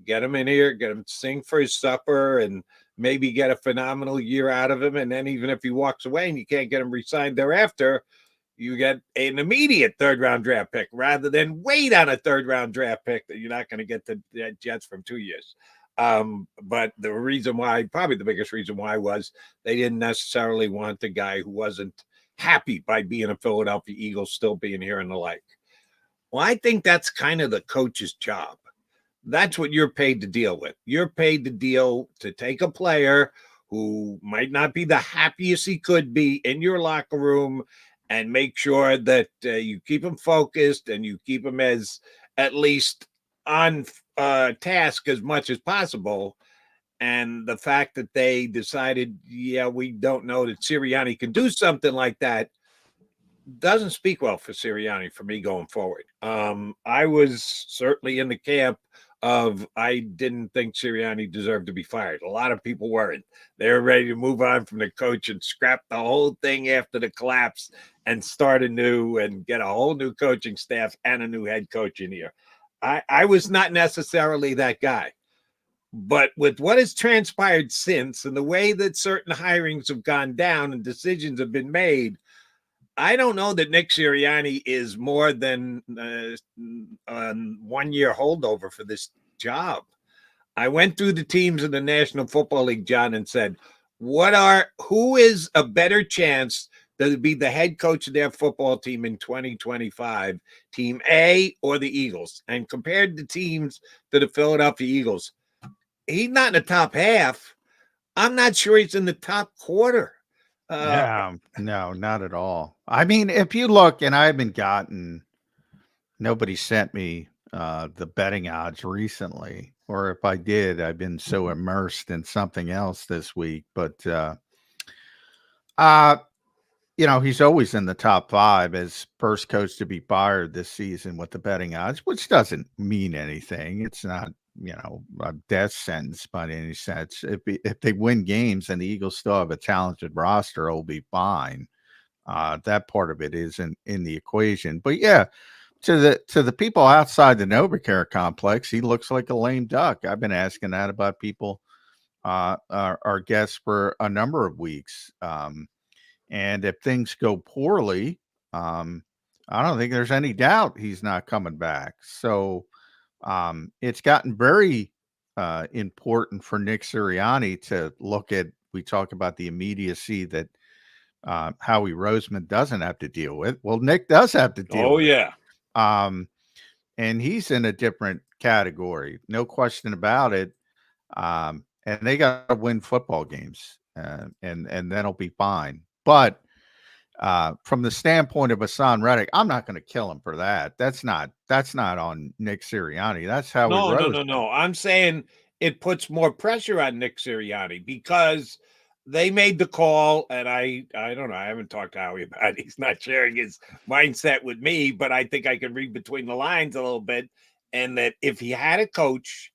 Speaker 5: Get him in here, get him to sing for his supper, and maybe get a phenomenal year out of him. And then even if he walks away and you can't get him re-signed thereafter, you get an immediate third-round draft pick rather than wait on a third-round draft pick that you're not going to get the Jets from 2 years. But the reason why, probably the biggest reason why, was they didn't necessarily want the guy who wasn't happy by being a Philadelphia Eagle still being here and the like. Well, I think that's kind of the coach's job. That's what you're paid to deal with. You're paid to deal to take a player who might not be the happiest he could be in your locker room and make sure that you keep him focused and you keep him as at least on task as much as possible. And the fact that they decided, yeah, we don't know that Sirianni can do something like that doesn't speak well for Sirianni for me going forward. I was certainly in the camp of I didn't think Sirianni deserved to be fired. A lot of people weren't. They were ready to move on from the coach and scrap the whole thing after the collapse and start anew and get a whole new coaching staff and a new head coach in here. I was not necessarily that guy. But with what has transpired since and the way that certain hirings have gone down and decisions have been made, I don't know that Nick Sirianni is more than a 1 year holdover for this job. I went through the teams in the National Football League, John, and said, who is a better chance to be the head coach of their football team in 2025, Team A or the Eagles? And compared the teams to the Philadelphia Eagles, he's not in the top half. I'm not sure he's in the top quarter.
Speaker 6: No, not at all. I mean, if you look, and I haven't nobody sent me the betting odds recently, or if I did, I've been so immersed in something else this week. But he's always in the top 5 as first coach to be fired this season with the betting odds, which doesn't mean anything. It's not, a death sentence by any sense. If they win games and the Eagles still have a talented roster, it'll be fine. That part of it isn't in the equation. But yeah, to the people outside the NovaCare complex, he looks like a lame duck. I've been asking that about people, our guests, for a number of weeks. And if things go poorly, I don't think there's any doubt he's not coming back. So it's gotten very important for Nick Sirianni to look at. We talk about the immediacy that Howie Roseman doesn't have to deal with. Well, Nick does have to deal with.
Speaker 5: Yeah.
Speaker 6: And he's in a different category, no question about it. And they got to win football games, and then it'll be fine. But from the standpoint of Hassan Reddick, I'm not going to kill him for that. That's not on Nick Sirianni. That's how.
Speaker 5: No. I'm saying it puts more pressure on Nick Sirianni because they made the call, and I don't know. I haven't talked to Howie about it. He's not sharing his mindset with me, but I think I can read between the lines a little bit. And that if he had a coach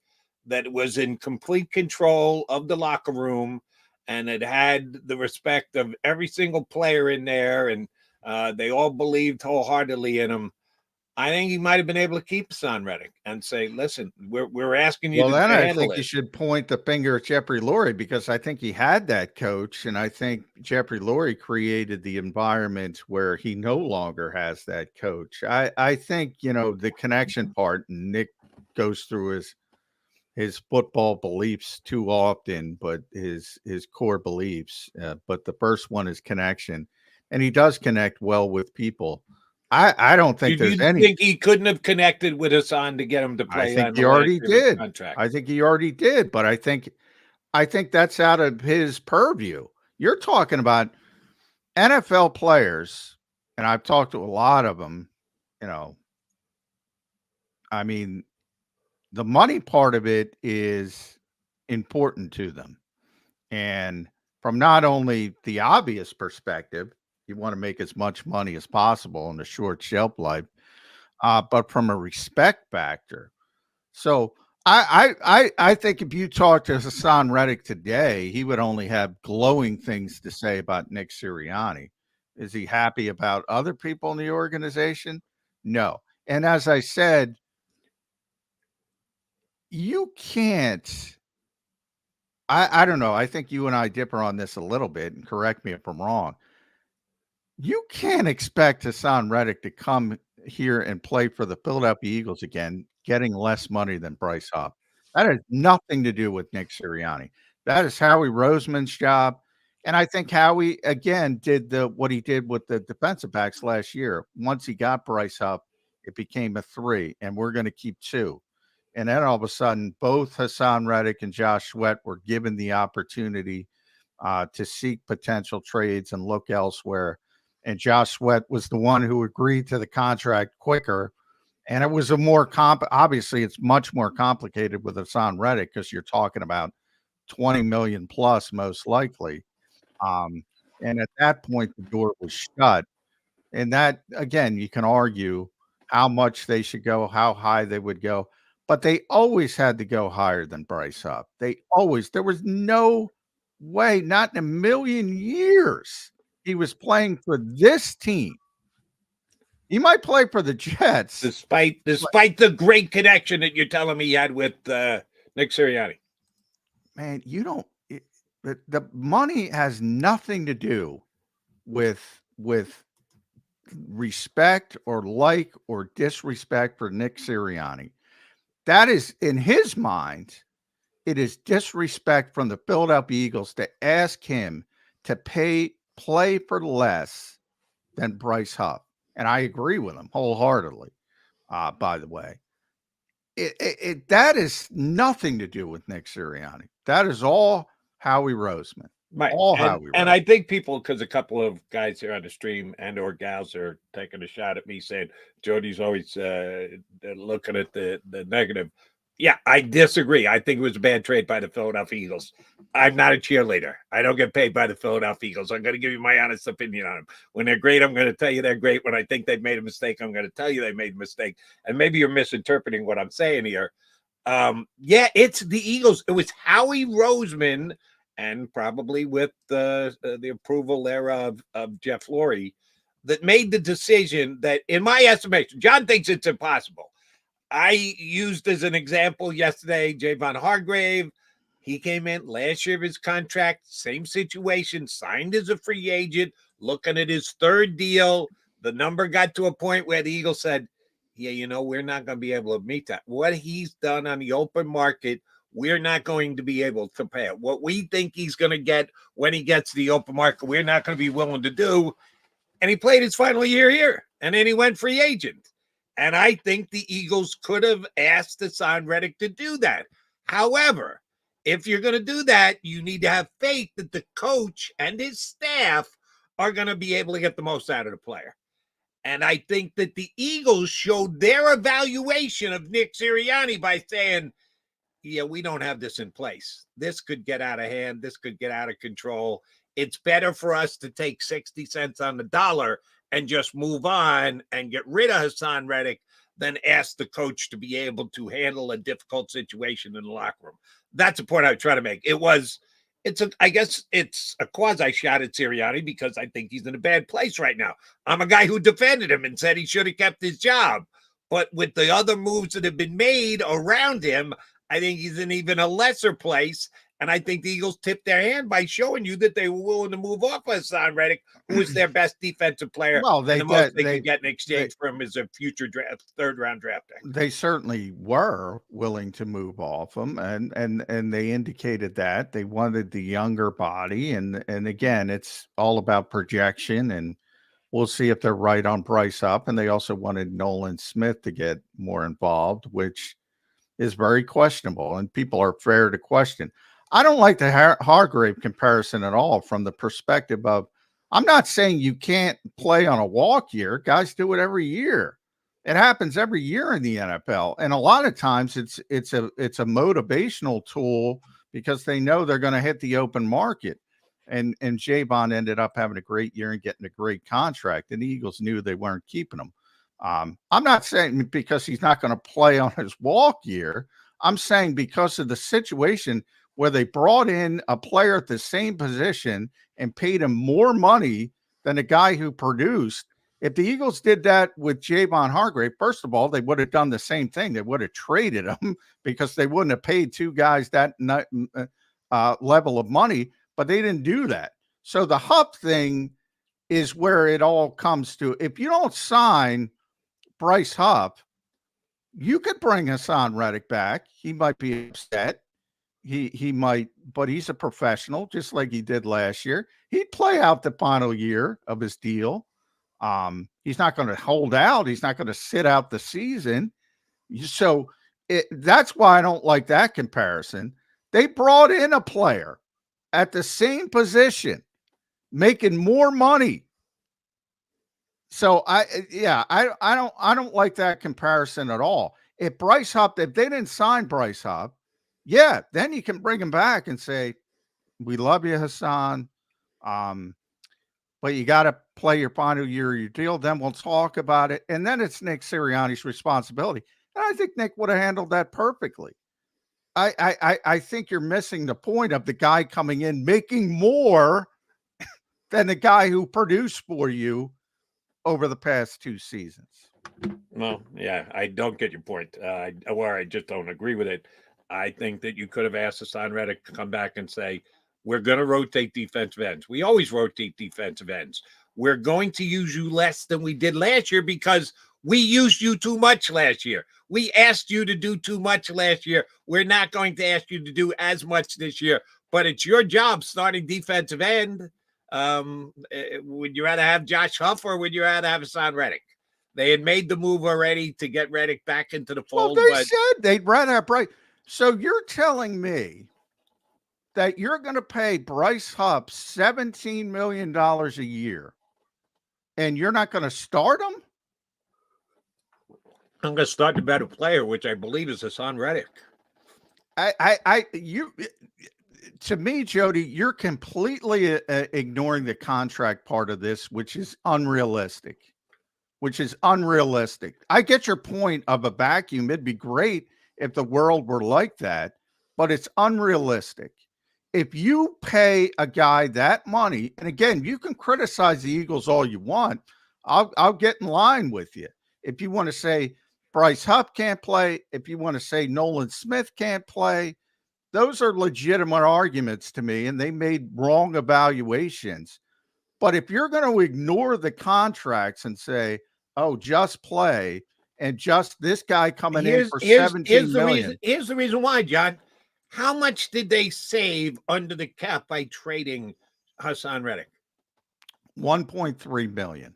Speaker 5: that was in complete control of the locker room, and it had the respect of every single player in there, and they all believed wholeheartedly in him, I think he might have been able to keep Hassan Reddick and say, listen, we're asking you to handle it.
Speaker 6: Well, then I think you should point the finger at Jeffrey Lurie, because I think he had that coach, and I think Jeffrey Lurie created the environment where he no longer has that coach. I think, the connection part, and Nick goes through his football beliefs too often, but his core beliefs. But the first one is connection, and he does connect well with people. I don't think there's any.
Speaker 5: You think he couldn't have connected with Hassan to get him to play?
Speaker 6: I think he already did. I think he already did, but I think that's out of his purview. You're talking about NFL players, and I've talked to a lot of them. I mean, the money part of it is important to them. And from not only the obvious perspective, you want to make as much money as possible in a short shelf life, but from a respect factor. So I think if you talk to Hassan Reddick today, he would only have glowing things to say about Nick Sirianni. Is he happy about other people in the organization? No. And as I said, you can't. I don't know. I think you and I differ on this a little bit, and correct me if I'm wrong. You can't expect Hassan Reddick to come here and play for the Philadelphia Eagles again, getting less money than Bryce Huff. That has nothing to do with Nick Sirianni. That is Howie Roseman's job. And I think Howie, again, did what he did with the defensive backs last year. Once he got Bryce Huff, it became a 3, and we're going to keep 2. And then all of a sudden, both Hassan Reddick and Josh Sweat were given the opportunity to seek potential trades and look elsewhere. And Josh Sweat was the one who agreed to the contract quicker. And it was a more obviously, it's much more complicated with Hassan Reddick, because you're talking about 20 million plus, most likely. And at that point, the door was shut. And that, again, you can argue how much they should go, how high they would go, but they always had to go higher than Bryce Huff. There was no way, not in a million years, he was playing for this team. He might play for the Jets.
Speaker 5: Despite the great connection that you're telling me he had with Nick Sirianni.
Speaker 6: Man, the money has nothing to do with respect or like or disrespect for Nick Sirianni. That is, in his mind, it is disrespect from the Philadelphia Eagles to ask him to play for less than Bryce Huff. And I agree with him wholeheartedly, by the way. That is nothing to do with Nick Sirianni. That is all Howie Roseman.
Speaker 5: Right. And I think people, because a couple of guys here on the stream and or gals are taking a shot at me saying Jody's always looking at the negative. Yeah, I disagree. I think it was a bad trade by the Philadelphia Eagles. I'm not a cheerleader. I don't get paid by the Philadelphia Eagles. I'm going to give you my honest opinion on them. When they're great, I'm going to tell you they're great. When I think they've made a mistake, I'm going to tell you they made a mistake. And maybe you're misinterpreting what I'm saying here. Yeah, it's the Eagles. It was Howie Roseman, and probably with the approval thereof of Jeff Lurie, that made the decision that, in my estimation, John thinks it's impossible. I used as an example yesterday, Javon Hargrave. He came in last year of his contract, same situation, signed as a free agent, looking at his third deal. The number got to a point where the Eagles said, yeah, we're not going to be able to meet that. What he's done on the open market, we're not going to be able to pay it. What we think he's going to get when he gets to the open market, we're not going to be willing to do. And he played his final year here, and then he went free agent. And I think the Eagles could have asked Hassan Reddick to do that. However, if you're going to do that, you need to have faith that the coach and his staff are going to be able to get the most out of the player. And I think that the Eagles showed their evaluation of Nick Sirianni by saying, yeah, we don't have this in place. This could get out of hand. This could get out of control. It's better for us to take 60 cents on the dollar and just move on and get rid of Hassan Reddick than ask the coach to be able to handle a difficult situation in the locker room. That's a point I would try to make. I guess it's a quasi shot at Sirianni because I think he's in a bad place right now. I'm a guy who defended him and said he should have kept his job. But with the other moves that have been made around him, I think he's in even a lesser place. And I think the Eagles tipped their hand by showing you that they were willing to move off Hassan Reddick, who was their best defensive player.
Speaker 6: Well,
Speaker 5: the most they could get in exchange for him as a future third-round draft pick.
Speaker 6: They certainly were willing to move off him, and they indicated that they wanted the younger body. And again, it's all about projection, and we'll see if they're right on Bryce Huff. And they also wanted Nolan Smith to get more involved, which is very questionable, and people are fair to question. I don't like the Hargrave comparison at all from the perspective of, I'm not saying you can't play on a walk year. Guys do it every year. It happens every year in the NFL. And a lot of times it's a motivational tool because they know they're going to hit the open market. And Javon ended up having a great year and getting a great contract. And the Eagles knew they weren't keeping him. I'm not saying because he's not going to play on his walk year. I'm saying because of the situation where they brought in a player at the same position and paid him more money than a guy who produced. If the Eagles did that with Javon Hargrave, first of all, they would have done the same thing. They would have traded him because they wouldn't have paid two guys that level of money, but they didn't do that. So the Huff thing is where it all comes to. If you don't sign Bryce Huff, you could bring Hassan Reddick back. He might be upset. He might, but he's a professional, just like he did last year. He'd play out the final year of his deal. He's not going to hold out. He's not going to sit out the season. So that's why I don't like that comparison. They brought in a player at the same position, making more money. So I don't like that comparison at all. If they didn't sign Bryce Huff, yeah, then you can bring him back and say, we love you, Hassan. But you got to play your final year of your deal. Then we'll talk about it. And then it's Nick Sirianni's responsibility. And I think Nick would have handled that perfectly. I think you're missing the point of the guy coming in making more than the guy who produced for you over the past 2 seasons.
Speaker 5: Well, yeah, I don't get your point. Or I just don't agree with it. I think that you could have asked Hassan Reddick to come back and say, we're going to rotate defensive ends. We always rotate defensive ends. We're going to use you less than we did last year because we used you too much last year. We asked you to do too much last year. We're not going to ask you to do as much this year, but it's your job starting defensive end. Would you rather have Josh Huff or would you rather have Hassan Reddick? They had made the move already to get Reddick back into the fold.
Speaker 6: Well, they said they'd rather have Bryce. So you're telling me that you're going to pay Bryce Huff $17 million a year and you're not going to start him?
Speaker 5: I'm going to start the better player, which I believe is Hassan Reddick.
Speaker 6: To me, Jody, you're completely ignoring the contract part of this, which is unrealistic. I get your point of a vacuum. It'd be great if the world were like that, but it's unrealistic. If you pay a guy that money, and again, you can criticize the Eagles all you want. I'll get in line with you. If you want to say Bryce Huff can't play, if you want to say Nolan Smith can't play, those are legitimate arguments to me, and they made wrong evaluations. But if you're going to ignore the contracts and say, oh, just play, and just this guy coming in for $17 million.
Speaker 5: Here's the reason why, John. How much did they save under the cap by trading Hassan Reddick?
Speaker 6: $1.3 million.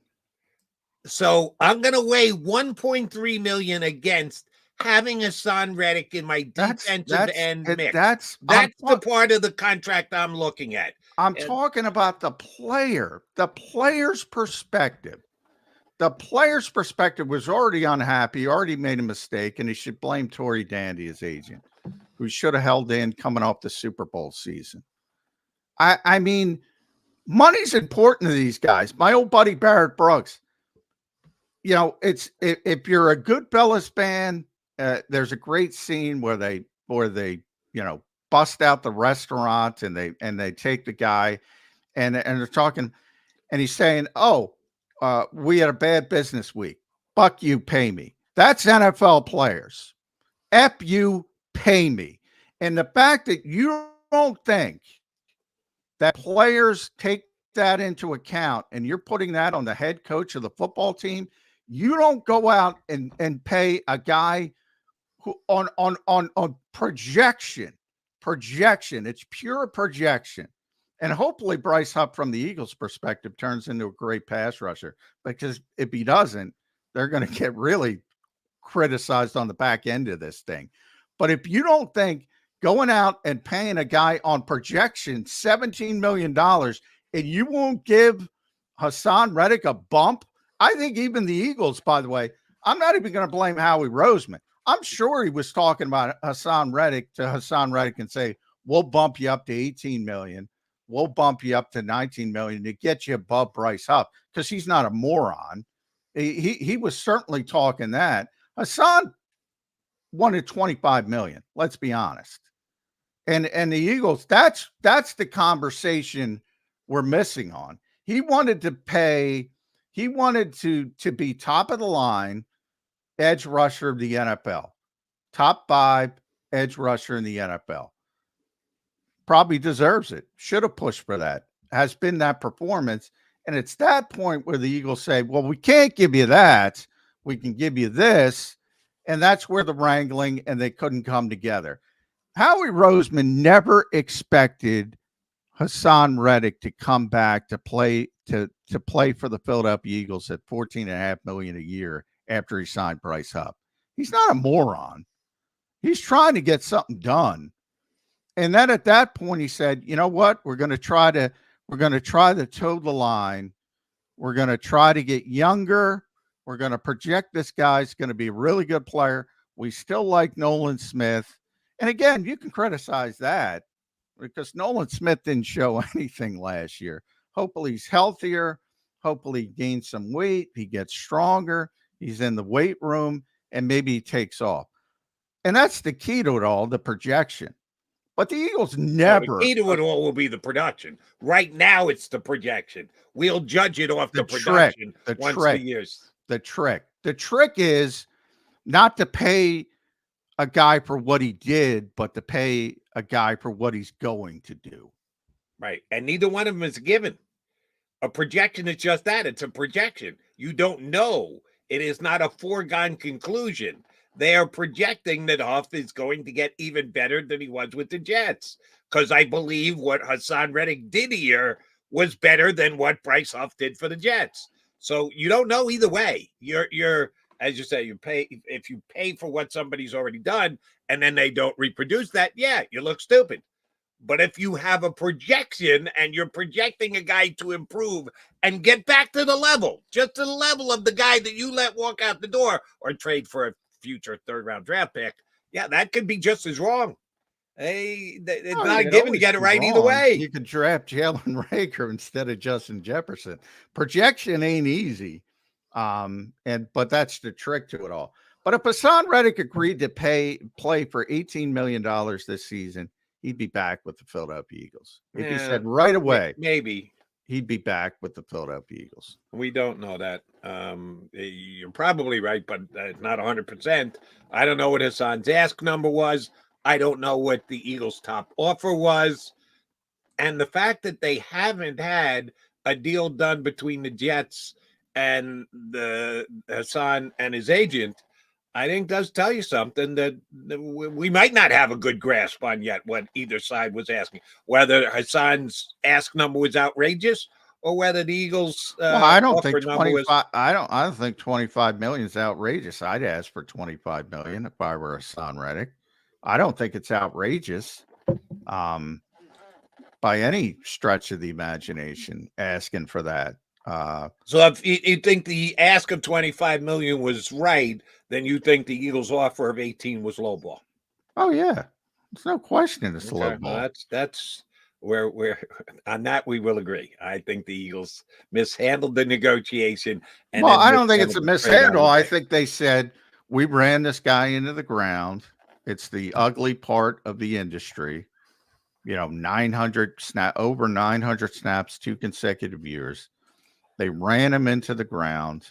Speaker 5: So I'm going to weigh $1.3 million against having Hassan Reddick in my defensive end mix. That's the part of the contract I'm looking at.
Speaker 6: I'm talking about the player's perspective. The player's perspective was already unhappy, already made a mistake, and he should blame Tory Dandy, his agent, who should have held in coming off the Super Bowl season. I mean, money's important to these guys. My old buddy Barrett Brooks, you know, it's if you're a Goodfellas fan, there's a great scene where they bust out the restaurant and they take the guy and they're talking, and he's saying, we had a bad business week. Fuck you, pay me. That's NFL players. F you, pay me. And the fact that you don't think that players take that into account and you're putting that on the head coach of the football team, you don't go out and pay a guy who on projection. It's pure projection. And hopefully Bryce Huff from the Eagles' perspective turns into a great pass rusher, because if he doesn't, they're going to get really criticized on the back end of this thing. But if you don't think going out and paying a guy on projection $17 million and you won't give Hassan Reddick a bump, I think even the Eagles, by the way, I'm not even going to blame Howie Roseman. I'm sure he was talking about Hassan Reddick and say, we'll bump you up to $18 million. We'll bump you up to $19 million to get you above Bryce Huff, because he's not a moron. He was certainly talking that. Hassan wanted $25 million. Let's be honest. And the Eagles, that's the conversation we're missing on. He wanted to be top of the line edge rusher of the NFL, top 5 edge rusher in the NFL. Probably deserves it. Should have pushed for that. Has been that performance. And it's that point where the Eagles say, well, we can't give you that. We can give you this. And that's where the wrangling, and they couldn't come together. Howie Roseman never expected Hassan Reddick to come back to play for the Philadelphia Eagles at $14.5 million a year after he signed Bryce Huff. He's not a moron. He's trying to get something done. And then at that point, he said, you know what? We're going to try to toe the line. We're going to try to get younger. We're going to project this guy's going to be a really good player. We still like Nolan Smith. And again, you can criticize that because Nolan Smith didn't show anything last year. Hopefully he's healthier. Hopefully he gains some weight. He gets stronger. He's in the weight room and maybe he takes off. And that's the key to it all, the projection. But the Eagles never.
Speaker 5: The key to it all will be the production. Right now, it's the projection. We'll judge it off the
Speaker 6: production. The trick is not to pay a guy for what he did, but to pay a guy for what he's going to do.
Speaker 5: Right. And neither one of them is given. A projection is just that. It's a projection. You don't know. It is not a foregone conclusion. They are projecting that Huff is going to get even better than he was with the Jets, because I believe what Hassan Reddick did here was better than what Bryce Huff did for the Jets. So you don't know either way. You're as you say, if you pay for what somebody's already done and then they don't reproduce that, yeah, you look stupid. But if you have a projection and you're projecting a guy to improve and get back to the level, just to the level of the guy that you let walk out the door or trade for a future third-round draft pick, yeah, that could be just as wrong. Hey, it's not given to get it right either way.
Speaker 6: You could draft Jalen Reagor instead of Justin Jefferson. Projection ain't easy, but that's the trick to it all. But if Hassan Reddick agreed to play for $18 million this season, he'd be back with the Philadelphia Eagles. If he said right away,
Speaker 5: maybe
Speaker 6: he'd be back with the Philadelphia Eagles.
Speaker 5: We don't know that. You're probably right, but not 100%. I don't know what Hassan's ask number was. I don't know what the Eagles' top offer was. And the fact that they haven't had a deal done between the Jets and the Hassan and his agent, I think does tell you something that we might not have a good grasp on yet what either side was asking, whether Hassan's ask number was outrageous or whether the Eagles
Speaker 6: I don't think 25 I don't think 25 million is outrageous. I'd ask for 25 million if I were Hassan Reddick. I don't think it's outrageous by any stretch of the imagination asking for that.
Speaker 5: So if you think the ask of 25 million was right, then you think the Eagles' offer of 18 was lowball.
Speaker 6: Oh yeah, there's no question it's lowball.
Speaker 5: Well, that's where on that we will agree. I think the Eagles mishandled the negotiation. And
Speaker 6: I don't think it's a mishandle. I think they said we ran this guy into the ground. It's the ugly part of the industry. 900 over 900 snaps, 2 consecutive years. They ran him into the ground,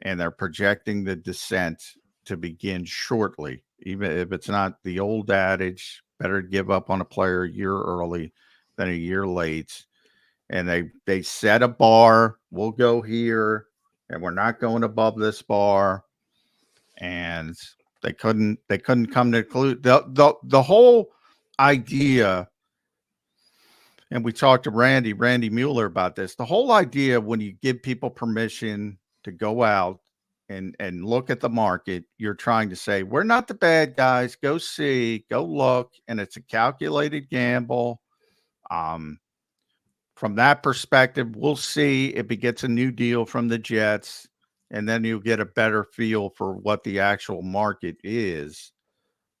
Speaker 6: and they're projecting the descent to begin shortly. Even if it's not the old adage, better give up on a player a year early than a year late. And they set a bar. We'll go here, and we're not going above this bar. And they couldn't come to conclude the whole idea. And we talked to Randy Mueller about this. The whole idea when you give people permission to go out and look at the market, you're trying to say, we're not the bad guys. Go see, go look. And it's a calculated gamble. From that perspective, we'll see if he gets a new deal from the Jets, and then you'll get a better feel for what the actual market is.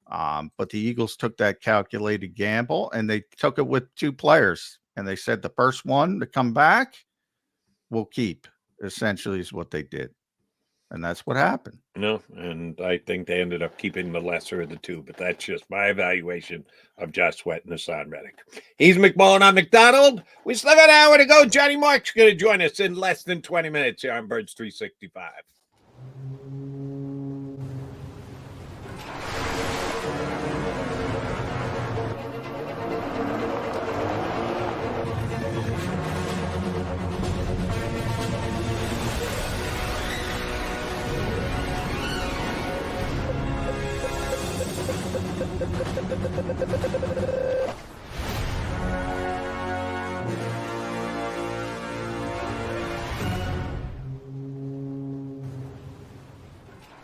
Speaker 6: But the Eagles took that calculated gamble, and they took it with 2 players. And they said the first one to come back, we'll keep, essentially is what they did. And that's what happened.
Speaker 5: No, and I think they ended up keeping the lesser of the 2, but that's just my evaluation of Josh Sweat and Hassan Reddick. He's McMullen on McDonald. We still got an hour to go. Johnny Mark's going to join us in less than 20 minutes here on Birds 365.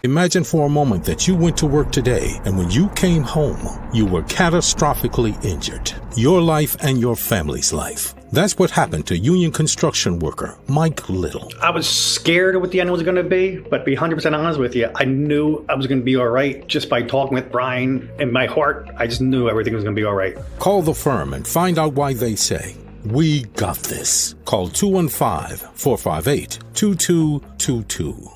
Speaker 7: Imagine for a moment that you went to work today, and when you came home, you were catastrophically injured. Your life and your family's life. That's what happened to union construction worker Mike Little.
Speaker 8: I was scared of what the end was going to be, but to be 100% honest with you, I knew I was going to be all right just by talking with Brian. In my heart, I just knew everything was going to be all right.
Speaker 7: Call the firm and find out why they say, "We got this." Call 215-458-2222.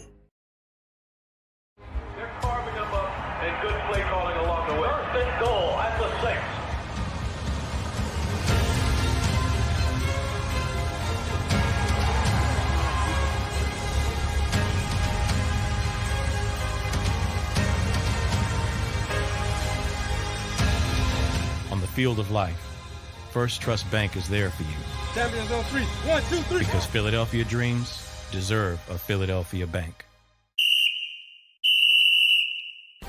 Speaker 9: Field of life, First Trust Bank is there for you.
Speaker 2: Champions on 3. 1, 2, 3.
Speaker 9: Because Philadelphia dreams deserve a Philadelphia bank.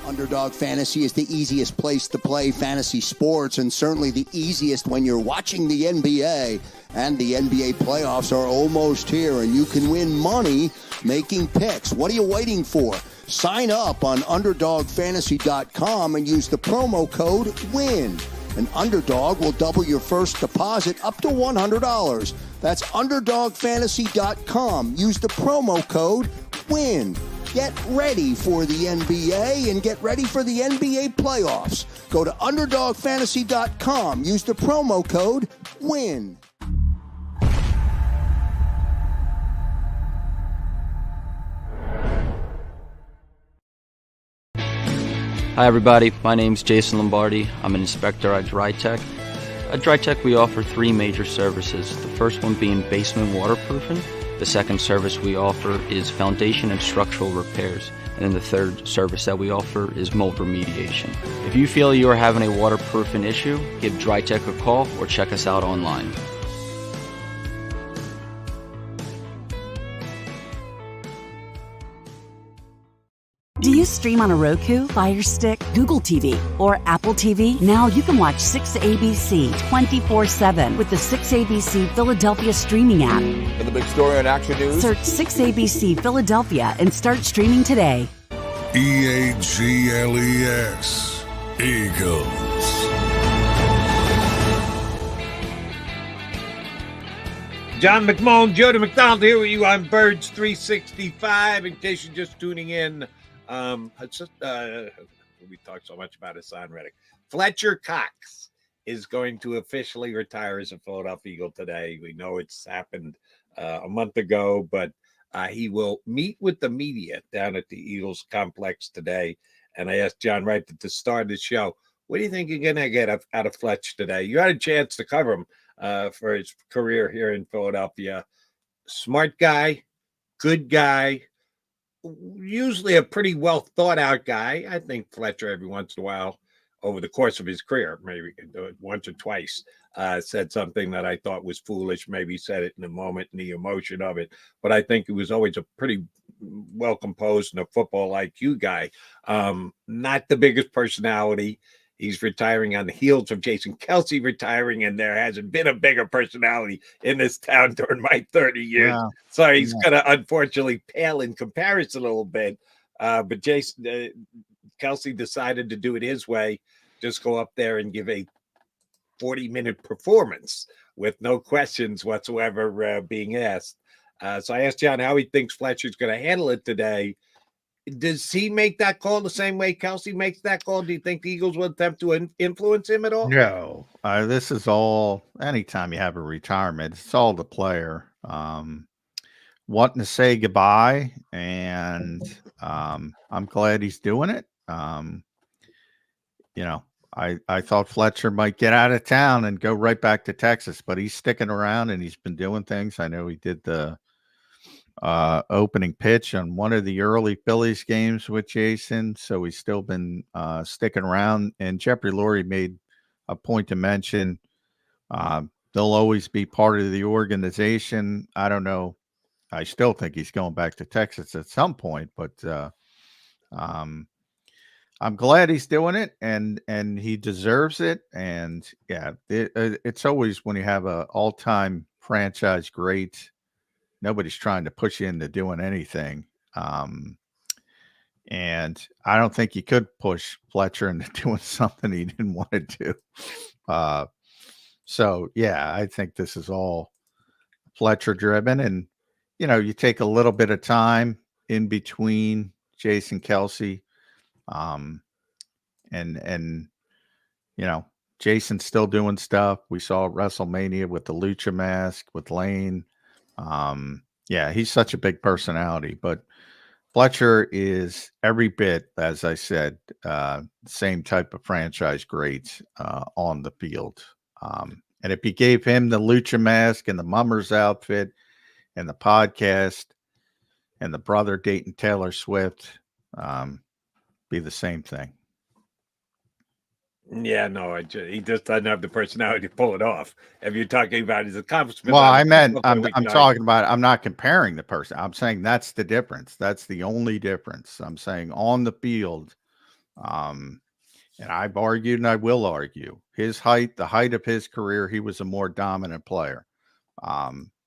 Speaker 10: Underdog Fantasy is the easiest place to play fantasy sports, and certainly the easiest when you're watching the NBA. And the NBA playoffs are almost here, and you can win money making picks. What are you waiting for? Sign up on UnderdogFantasy.com and use the promo code WIN. An Underdog will double your first deposit up to $100. That's UnderdogFantasy.com. Use the promo code WIN. Get ready for the NBA and get ready for the NBA playoffs. Go to UnderdogFantasy.com. Use the promo code WIN.
Speaker 11: Hi everybody, my name's Jason Lombardi. I'm an inspector at JAKIB. At JAKIB we offer three major services, the first one being basement waterproofing, the second service we offer is foundation and structural repairs, and then the third service that we offer is mold remediation. If you feel you are having a waterproofing issue, give JAKIB a call or check us out online.
Speaker 12: Do you stream on a Roku, Fire Stick, Google TV, or Apple TV? Now you can watch 6ABC 24/7 with the 6ABC Philadelphia streaming app.
Speaker 13: For the big story on Action News,
Speaker 12: Search 6ABC Philadelphia and start streaming today.
Speaker 4: EAGLES. Eagles.
Speaker 5: John McMullen, Jody McDonald here with you on Birds 365. In case you're just tuning in, we talked so much about Hassan Reddick. Fletcher Cox is going to officially retire as a Philadelphia Eagle today. We know it's happened a month ago, but he will meet with the media down at the Eagles complex today. And I asked John right at the start of the show, what do you think you're going to get out of Fletch today? You had a chance to cover him for his career here in Philadelphia. Smart guy, good guy, usually a pretty well thought out guy. I think Fletcher every once in a while over the course of his career, maybe once or twice, said something that I thought was foolish, maybe said it in the moment and the emotion of it. But I think it was always a pretty well composed and a football IQ guy. Not the biggest personality. He's retiring on the heels of Jason Kelsey retiring, and there hasn't been a bigger personality in this town during my 30 years. Yeah. So he's going to unfortunately pale in comparison a little bit. But Jason Kelsey decided to do it his way, just go up there and give a 40-minute performance with no questions whatsoever being asked. So I asked John how he thinks Fletcher's going to handle it today. Does he make that call the same way Kelsey makes that call? Do you think the Eagles will attempt to influence him at all?
Speaker 6: No. This is all, anytime you have a retirement, it's all the player wanting to say goodbye, and I'm glad he's doing it. I thought Fletcher might get out of town and go right back to Texas, but he's sticking around and he's been doing things. I know he did the opening pitch on one of the early Phillies games with Jason, so he's still been sticking around. And Jeffrey Lurie made a point to mention they'll always be part of the organization. I don't know. I still think he's going back to Texas at some point, but I'm glad he's doing it, and he deserves it. And yeah, it's always when you have a all-time franchise great, nobody's trying to push you into doing anything. And I don't think you could push Fletcher into doing something he didn't want to do. So yeah, I think this is all Fletcher driven, and you take a little bit of time in between Jason Kelsey, and Jason's still doing stuff. We saw WrestleMania with the Lucha mask with Lane. Yeah, he's such a big personality, but Fletcher is every bit, as I said, same type of franchise great on the field. And if you gave him the Lucha mask and the Mummers outfit and the podcast and the brother dating Taylor Swift, be the same thing.
Speaker 5: Yeah, no, he just doesn't have the personality to pull it off. If you're talking about his accomplishments,
Speaker 6: well, I'm talking about. I'm not comparing the person. I'm saying that's the difference. That's the only difference. I'm saying on the field, and I've argued and I will argue his height, the height of his career, he was a more dominant player.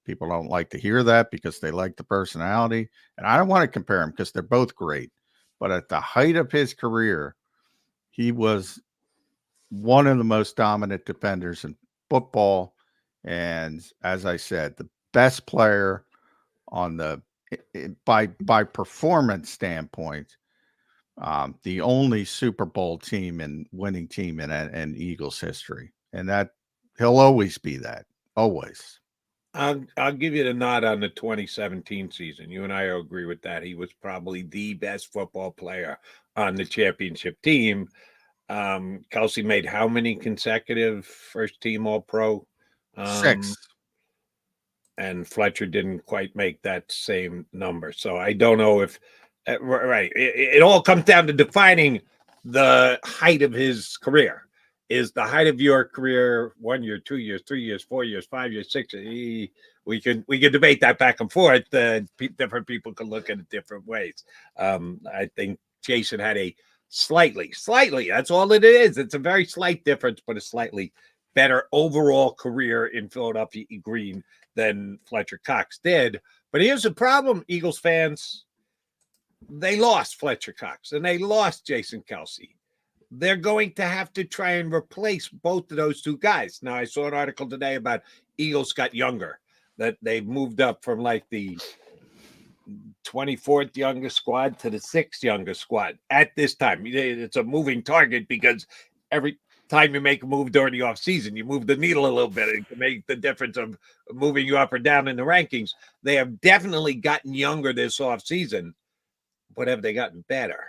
Speaker 6: People don't like to hear that because they like the personality, and I don't want to compare them because they're both great. But at the height of his career, he was one of the most dominant defenders in football. And as I said, the best player on the, by performance standpoint, the only Super Bowl team and winning team in Eagles history. And that he'll always be that, always.
Speaker 5: I'll give you the nod on the 2017 season. You and I agree with that. He was probably the best football player on the championship team. Kelsey made how many consecutive first team All-Pro?
Speaker 6: 6.
Speaker 5: And Fletcher didn't quite make that same number. So I don't know if right. It all comes down to defining the height of his career. Is the height of your career 1 year, 2 years, 3 years, 4 years, 5 years, 6 years? We can debate that back and forth. Different people can look at it different ways. I think Jason had a slightly, that's all it is. It's a very slight difference, but a slightly better overall career in Philadelphia Green than Fletcher Cox did. But here's the problem, Eagles fans. They lost Fletcher Cox and they lost Jason Kelsey. They're going to have to try and replace both of those two guys. Now, I saw an article today about Eagles got younger, that they moved up from like the 24th youngest squad to the 6th youngest squad at this time. It's a moving target because every time you make a move during the offseason, you move the needle a little bit. It can make the difference of moving you up or down in the rankings. They have definitely gotten younger this offseason, but have they gotten better?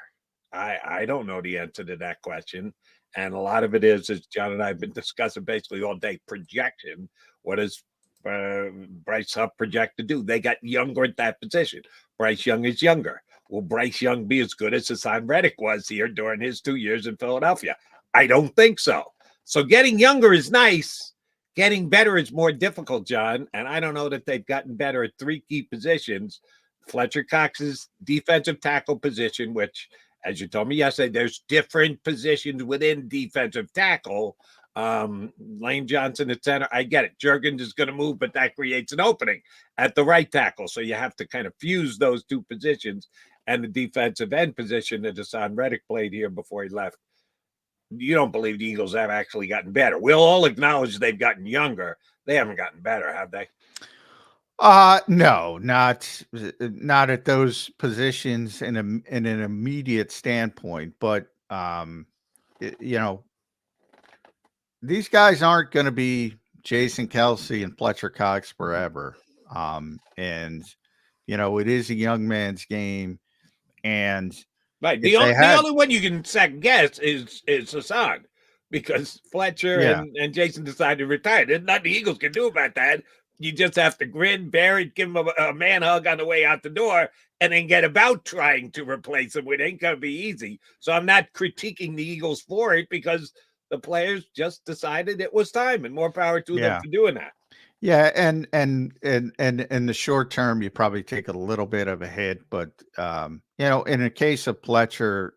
Speaker 5: I don't know the answer to that question. And a lot of it is, as John and I have been discussing basically all day, projection. What does Bryce Huff project to do? They got younger at that position. Bryce Young is younger. Will Bryce Young be as good as Hassan Reddick was here during his 2 years in Philadelphia? I don't think so. So getting younger is nice. Getting better is more difficult, John. And I don't know that they've gotten better at 3 key positions. Fletcher Cox's defensive tackle position, which, as you told me yesterday, there's different positions within defensive tackle. Lane Johnson at center, I get it. Juergens is going to move, but that creates an opening at the right tackle. So you have to kind of fuse those two positions, and the defensive end position that Hassan Reddick played here before he left. You don't believe the Eagles have actually gotten better. We'll all acknowledge they've gotten younger. They haven't gotten better, have they?
Speaker 6: No, not at those positions in an immediate standpoint, but these guys aren't going to be Jason Kelsey and Fletcher Cox forever. And it is a young man's game, and
Speaker 5: right. The only one you can second guess is Hassan, because Fletcher and Jason decided to retire. There's nothing the Eagles can do about that. You just have to grin, bear it, give him a man hug on the way out the door, and then get about trying to replace him. It ain't going to be easy. So I'm not critiquing the Eagles for it, because the players just decided it was time, and more power to them for doing that.
Speaker 6: Yeah, and in the short term, you probably take a little bit of a hit, but in the case of Fletcher,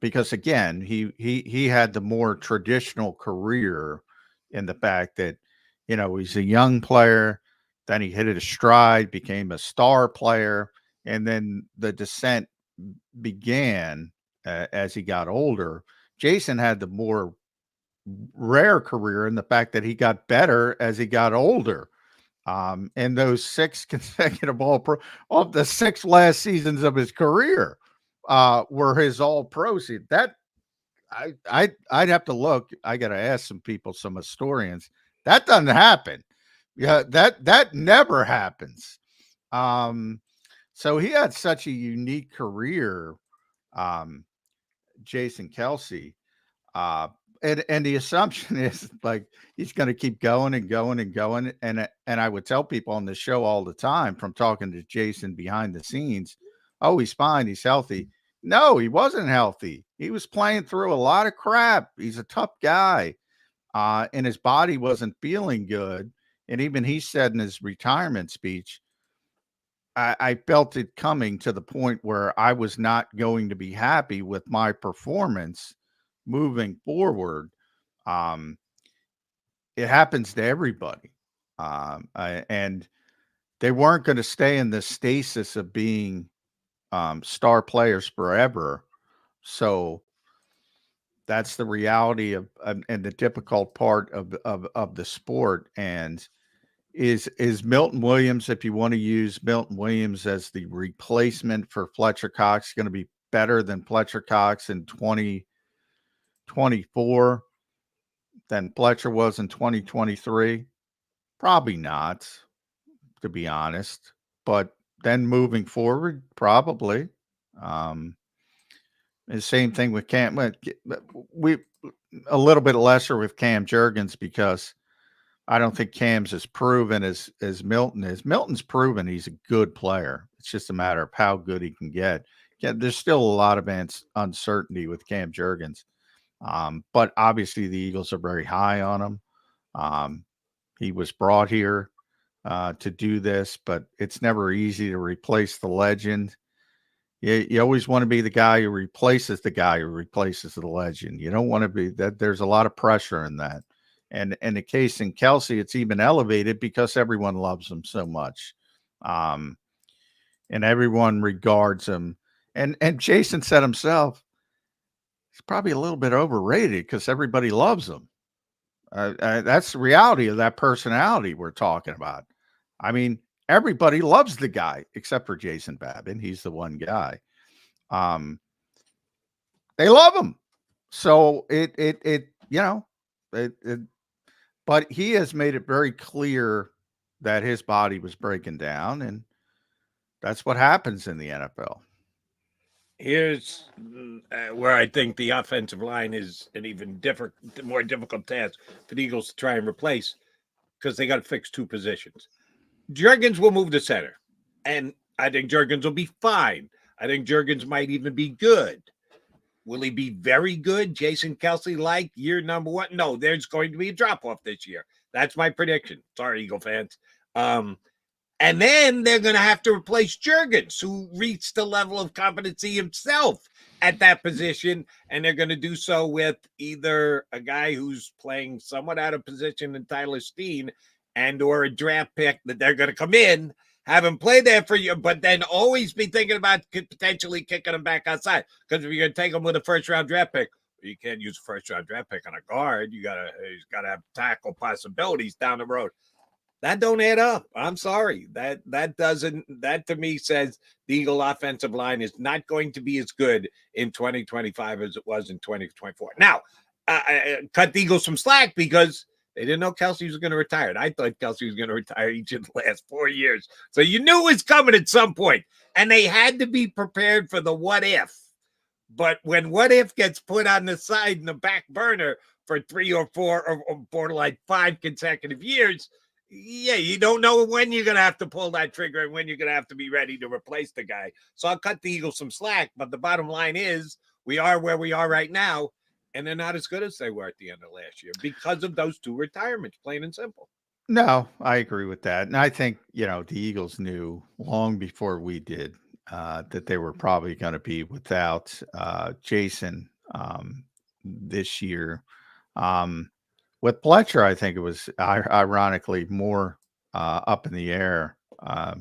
Speaker 6: because again, he had the more traditional career in the fact that he's a young player, then he hit it a stride, became a star player, and then the descent began as he got older. Jason had the more rare career in the fact that he got better as he got older. And those 6 consecutive All-Pro, of the 6 last seasons of his career, were his All-Pro season. That I'd have to look. I got to ask some people, some historians. That doesn't happen. Yeah, that never happens. So he had such a unique career, Jason Kelce. And the assumption is like he's going to keep going and going and going. And I would tell people on the show all the time, from talking to Jason behind the scenes, oh, he's fine, he's healthy. No, he wasn't healthy. He was playing through a lot of crap. He's a tough guy, and his body wasn't feeling good. And even he said in his retirement speech, I felt it coming to the point where I was not going to be happy with my performance moving forward. It happens to everybody. And they weren't going to stay in the stasis of being star players forever. So that's the reality of and the difficult part of the sport. And is Milton Williams, if you want to use Milton Williams as the replacement for Fletcher Cox, going to be better than Fletcher Cox in 2024 than Fletcher was in 2023? Probably not, to be honest. But then moving forward, probably. The same thing with Cam. We a little bit lesser with Cam Jurgens, because I don't think Cam's as proven as Milton is. Milton's proven he's a good player. It's just a matter of how good he can get. Yeah, there's still a lot of uncertainty with Cam Jurgens. But obviously the Eagles are very high on him. He was brought here to do this, but it's never easy to replace the legend. You always want to be the guy who replaces the legend. You don't want to be that. There's a lot of pressure in that. And in the case in Kelce, it's even elevated because everyone loves him so much. And everyone regards him. And Jason said himself, he's probably a little bit overrated because everybody loves him. That's the reality of that personality we're talking about. I mean, everybody loves the guy except for Jason Babin. He's the one guy. They love him. So but he has made it very clear that his body was breaking down, and that's what happens in the NFL.
Speaker 5: Here's where I think the offensive line is an even more difficult task for the Eagles to try and replace, because they got to fix 2 positions. Jurgens will move to center, and I think Jurgens will be fine. I think Jurgens might even be good. Will he be very good? Jason Kelce like year number 1? No, there's going to be a drop-off this year. That's my prediction. Sorry, Eagle fans. And then they're going to have to replace Jurgens, who reached the level of competency himself at that position, and they're going to do so with either a guy who's playing somewhat out of position in Tyler Steen, and or a draft pick that they're going to come in, have him play there for you, but then always be thinking about potentially kicking him back outside. Because if you're going to take him with a first-round draft pick, you can't use a first-round draft pick on a guard. He's got to have tackle possibilities down the road. That don't add up. I'm sorry. That to me says the Eagle offensive line is not going to be as good in 2025 as it was in 2024. Now, I cut the Eagles some slack because they didn't know Kelce was going to retire. I thought Kelce was going to retire each of the last 4 years. So you knew it was coming at some point. And they had to be prepared for the what if. But when what if gets put on the side in the back burner for 3 or 4 or borderline 5 consecutive years, yeah, you don't know when you're going to have to pull that trigger and when you're going to have to be ready to replace the guy. So I'll cut the Eagles some slack. But the bottom line is we are where we are right now. And they're not as good as they were at the end of last year because of those 2 retirements, plain and simple.
Speaker 6: No, I agree with that. And I think, the Eagles knew long before we did that they were probably going to be without Jason this year. With Fletcher, I think it was ironically more up in the air. I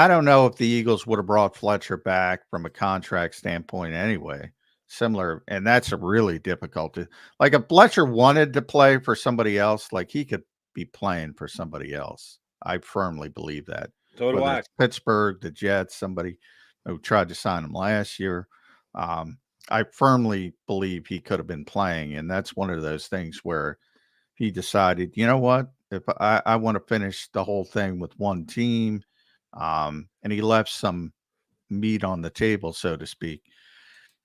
Speaker 6: don't know if the Eagles would have brought Fletcher back from a contract standpoint anyway. similar, and that's a really difficult. Like if Fletcher wanted to play for somebody else, like he could be playing for somebody else. I firmly believe that.
Speaker 5: So do
Speaker 6: Whether
Speaker 5: I.
Speaker 6: it's Pittsburgh, the Jets, somebody who tried to sign him last year. I firmly believe he could have been playing, and that's one of those things where he decided, you know what, if I want to finish the whole thing with one team, and he left some meat on the table, so to speak.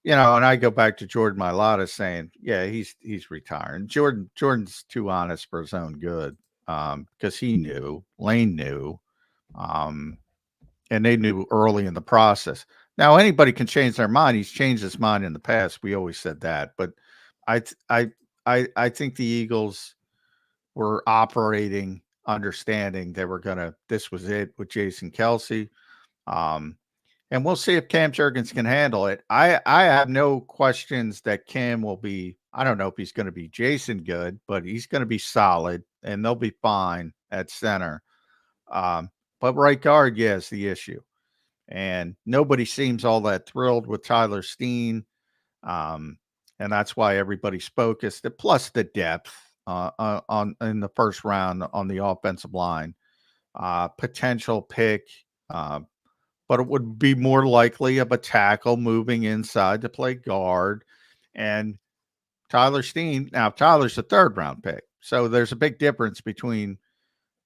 Speaker 6: And I go back to Jordan Mailata saying, yeah, he's retiring. Jordan's too honest for his own good, because he knew, Lane knew, and they knew early in the process. Now anybody can change their mind. He's changed his mind in the past. We always said that, but I think the Eagles were operating, understanding they were this was it with Jason Kelce. And we'll see if Cam Jurgens can handle it. I have no questions that Cam will be. I don't know if he's going to be Jason good, but he's going to be solid, and they'll be fine at center. But right guard, is the issue. And nobody seems all that thrilled with Tyler Steen. And that's why everybody's focused. Plus the depth in the first round on the offensive line. Potential pick. But it would be more likely of a tackle moving inside to play guard. And Tyler Steen, now Tyler's a third-round pick. So there's a big difference between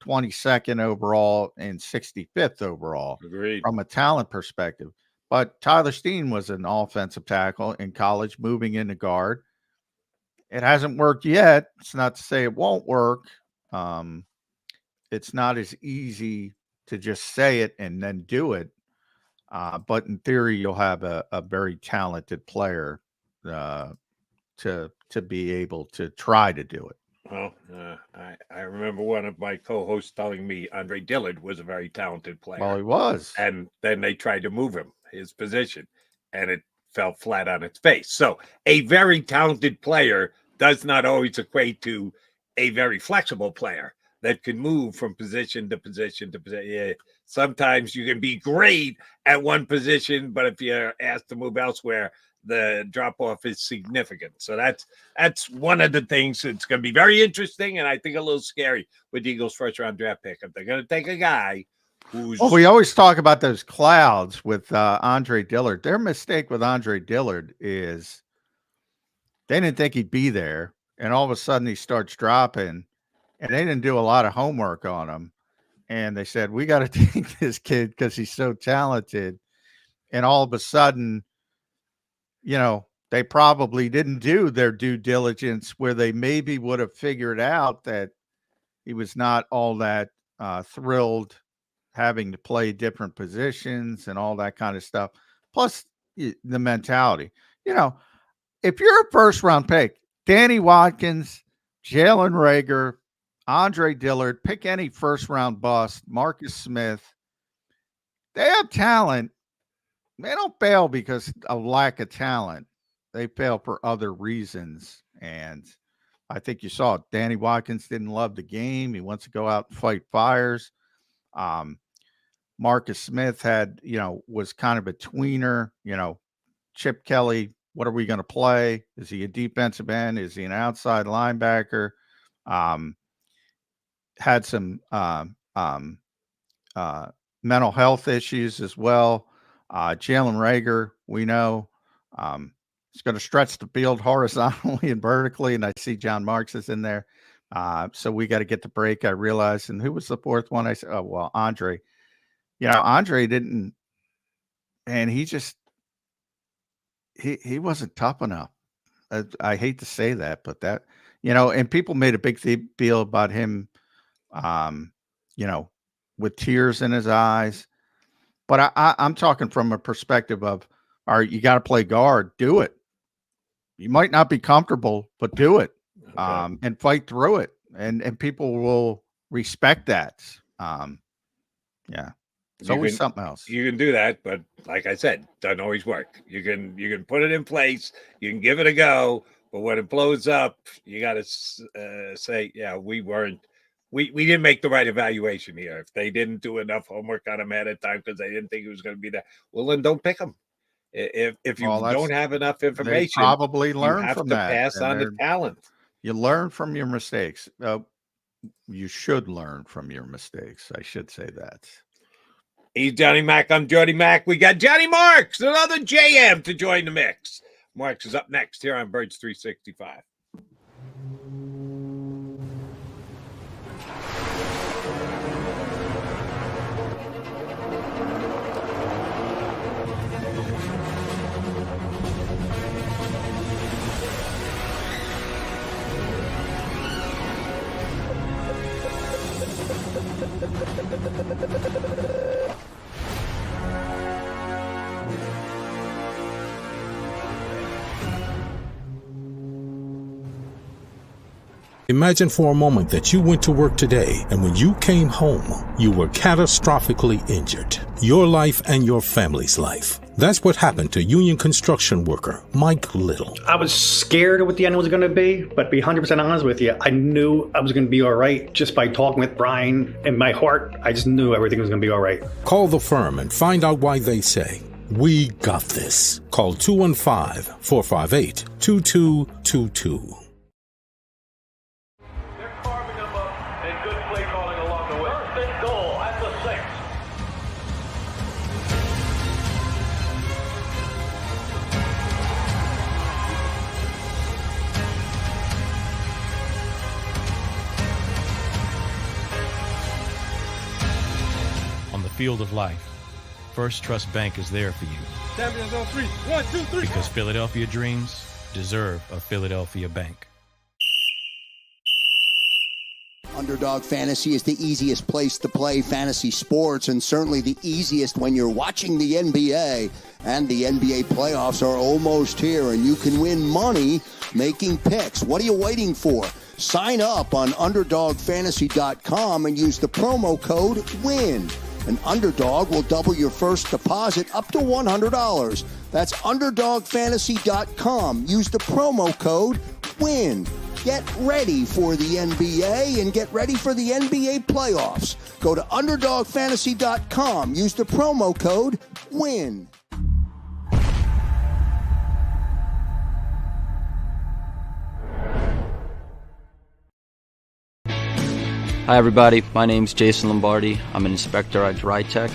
Speaker 6: 22nd overall and 65th overall.
Speaker 5: Agreed.
Speaker 6: From a talent perspective. But Tyler Steen was an offensive tackle in college moving into guard. It hasn't worked yet. It's not to say it won't work. It's not as easy to just say it and then do it. But in theory, you'll have a very talented player to be able to try to do it.
Speaker 5: Well, I remember one of my co-hosts telling me Andre Dillard was a very talented player.
Speaker 6: Well, he was.
Speaker 5: And then they tried to move him, his position, and it fell flat on its face. So a very talented player does not always equate to a very flexible player that can move from position to position to position. Yeah, sometimes you can be great at one position, but if you're asked to move elsewhere, the drop-off is significant. So that's one of the things that's going to be very interesting, and I think a little scary with the Eagles' first-round draft pick. If they're going to take a guy who's...
Speaker 6: Well, we always talk about those clouds with Andre Dillard. Their mistake with Andre Dillard is they didn't think he'd be there, and all of a sudden he starts dropping, and they didn't do a lot of homework on him. And they said, we got to take this kid because he's so talented. And all of a sudden, they probably didn't do their due diligence where they maybe would have figured out that he was not all that thrilled having to play different positions and all that kind of stuff. Plus the mentality, if you're a first round pick, Danny Watkins, Jalen Reagor, Andre Dillard, pick any first round bust, Marcus Smith, they have talent. They don't fail because of lack of talent. They fail for other reasons. And I think you saw it. Danny Watkins didn't love the game. He wants to go out and fight fires. Marcus Smith was kind of a tweener. Chip Kelly, what are we going to play? Is he a defensive end? Is he an outside linebacker? Had some mental health issues as well. Jalen Reagor, we know, is going to stretch the field horizontally and vertically, and I see John Marks is in there. So we got to get the break, I realized. And who was the fourth one? I said, oh, well, Andre. Andre didn't, and he wasn't tough enough. I hate to say that, but that, and people made a big deal about him, with tears in his eyes. But I'm talking from a perspective of, all right, you got to play guard, do it. You might not be comfortable, but do it, and fight through it. And people will respect that. Yeah. It's always something else.
Speaker 5: You can do that, but like I said, doesn't always work. You can put it in place, you can give it a go, but when it blows up, you got to say, yeah, we didn't make the right evaluation here. If they didn't do enough homework on him ahead of time because they didn't think he was going to be there, well, then don't pick him. If you
Speaker 6: Well,
Speaker 5: don't have enough
Speaker 6: they
Speaker 5: information,
Speaker 6: probably
Speaker 5: you
Speaker 6: learn
Speaker 5: have
Speaker 6: from
Speaker 5: to
Speaker 6: that.
Speaker 5: pass
Speaker 6: and
Speaker 5: on the
Speaker 6: they're-
Speaker 5: talent.
Speaker 6: You learn from your mistakes. You should learn from your mistakes. I should say that.
Speaker 5: He's Johnny Mac. I'm Jody Mac. We got Johnny Marks, another JM to join the mix. Marks is up next here on Birds 365.
Speaker 7: Imagine for a moment that you went to work today and when you came home, you were catastrophically injured. Your life and your family's life. That's what happened to union construction worker Mike Little.
Speaker 8: I was scared of what the end was going to be, but to be 100% honest with you, I knew I was going to be all right just by talking with Brian. In my heart, I just knew everything was going to be all right.
Speaker 7: Call the firm and find out why they say, "We got this." Call 215-458-2222.
Speaker 9: Field of life, First Trust Bank is there for you.
Speaker 2: Champions on 3. 1, 2, 3.
Speaker 9: Because Philadelphia dreams deserve a Philadelphia bank.
Speaker 10: Underdog Fantasy is the easiest place to play fantasy sports, and certainly the easiest when you're watching the NBA. And the NBA playoffs are almost here, and you can win money making picks. What are you waiting for? Sign up on UnderdogFantasy.com and use the promo code WIN. An Underdog will double your first deposit up to $100. That's UnderdogFantasy.com. Use the promo code WIN. Get ready for the NBA and get ready for the NBA playoffs. Go to UnderdogFantasy.com. Use the promo code WIN.
Speaker 11: Hi everybody, my name's Jason Lombardi. I'm an inspector at DryTech.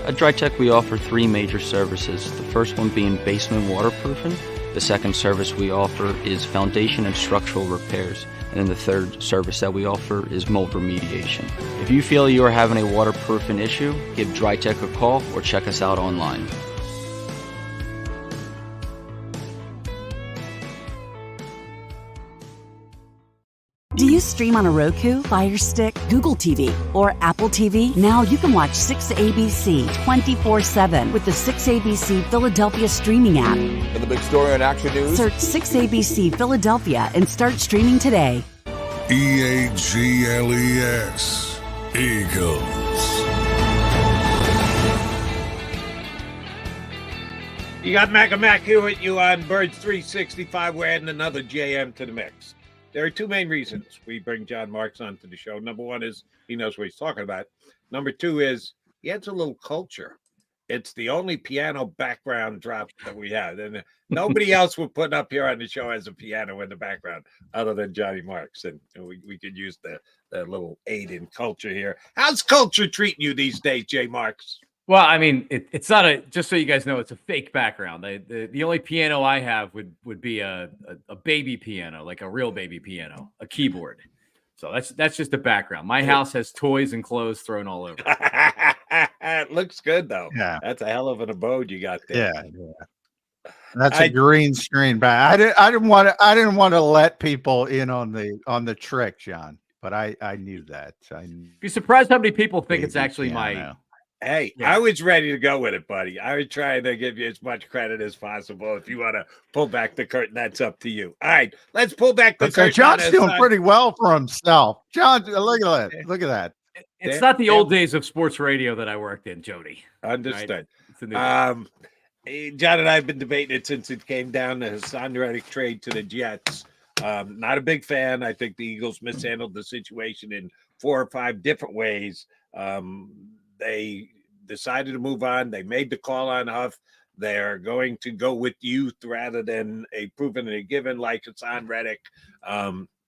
Speaker 11: At DryTech we offer three major services, the first one being basement waterproofing. The second service we offer is foundation and structural repairs. And then the third service that we offer is mold remediation. If you feel you are having a waterproofing issue, give DryTech a call or check us out online.
Speaker 12: Do you stream on a Roku, Fire Stick, Google TV, or Apple TV? Now you can watch 6ABC 24/7 with the 6ABC Philadelphia streaming app.
Speaker 13: For the big story on Action News,
Speaker 12: Search 6ABC Philadelphia and start streaming today.
Speaker 4: EAGLES. Eagles.
Speaker 5: You got Mac and Mac here with you on Birds 365. We're adding another JM to the mix. There are two main reasons we bring John Marks onto the show. Number one is he knows what he's talking about. Number two is he adds a little culture. It's the only piano background drop that we have. And nobody else we're putting up here on the show has a piano in the background other than Johnny Marks. And we could use the little aid in culture here. How's culture treating you these days, Jay Marks?
Speaker 14: Well, I mean, it's not just so you guys know, it's a fake background. The only piano I have would be a baby piano, like a real baby piano, a keyboard. So that's just a background. My house has toys and clothes thrown all over.
Speaker 5: It looks good though.
Speaker 6: Yeah,
Speaker 5: that's a hell of an abode you got there.
Speaker 6: Yeah. That's a green screen back. I didn't want to let people in on the trick, John. But I knew that.
Speaker 14: Be surprised how many people think it's actually my.
Speaker 5: Hey, yeah. I was ready to go with it, buddy. I was trying to give you as much credit as possible. If you want to pull back the curtain, that's up to you. All right, let's pull back the curtain.
Speaker 6: John's doing pretty well for himself. John, look at that. Look at that.
Speaker 14: It's not the old days of sports radio that I worked in, Jody.
Speaker 5: Understood.
Speaker 14: Right?
Speaker 5: John and I have been debating it since it came down to Hassan Reddick trade to the Jets. Not a big fan. I think the Eagles mishandled the situation in 4 or 5 different ways. They decided to move on. They made the call on Huff. They're going to go with youth rather than a proven and a given like Hassan Reddick.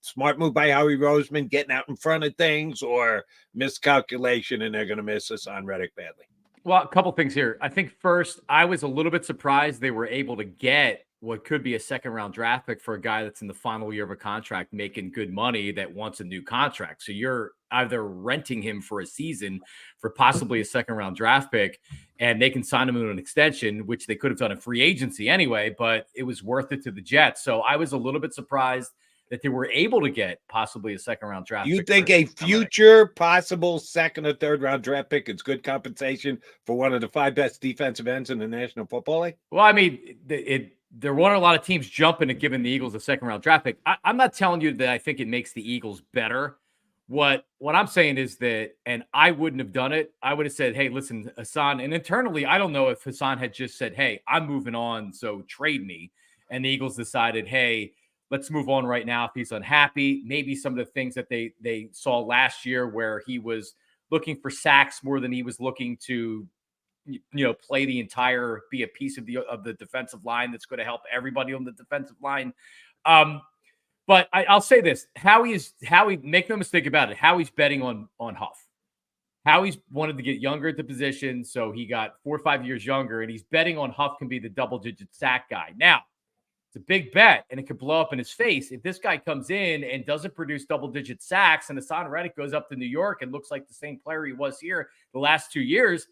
Speaker 5: Smart move by Howie Roseman, getting out in front of things, or miscalculation, and they're going to miss Hassan Reddick badly.
Speaker 14: Well, a couple things here. I think first, I was a little bit surprised they were able to get what could be a second-round draft pick for a guy that's in the final year of a contract, making good money, that wants a new contract. So you're either renting him for a season for possibly a second-round draft pick, and they can sign him to an extension, which they could have done in free agency anyway, but it was worth it to the Jets. So I was a little bit surprised that they were able to get possibly a second-round draft pick.
Speaker 5: You think a future possible second or third-round draft pick is good compensation for one of the 5 best defensive ends in the National Football League?
Speaker 14: Well, I mean, there weren't a lot of teams jumping and giving the Eagles a second-round draft pick. I'm not telling you that I think it makes the Eagles better. What I'm saying is that, and I wouldn't have done it, I would have said, hey, listen, Hassan, and internally, I don't know if Hassan had just said, hey, I'm moving on, so trade me. And the Eagles decided, hey, let's move on right now if he's unhappy. Maybe some of the things that they saw last year where he was looking for sacks more than he was looking to, play the entire, be a piece of the defensive line that's going to help everybody on the defensive line. But I'll say this: Howie, make no mistake about it, Howie's betting on Huff. Howie's wanted to get younger at the position, so he got 4 or 5 years younger, and he's betting on Huff can be the double-digit sack guy. Now, it's a big bet, and it could blow up in his face. If this guy comes in and doesn't produce double-digit sacks, and Hassan Reddick goes up to New York and looks like the same player he was here the last 2 years,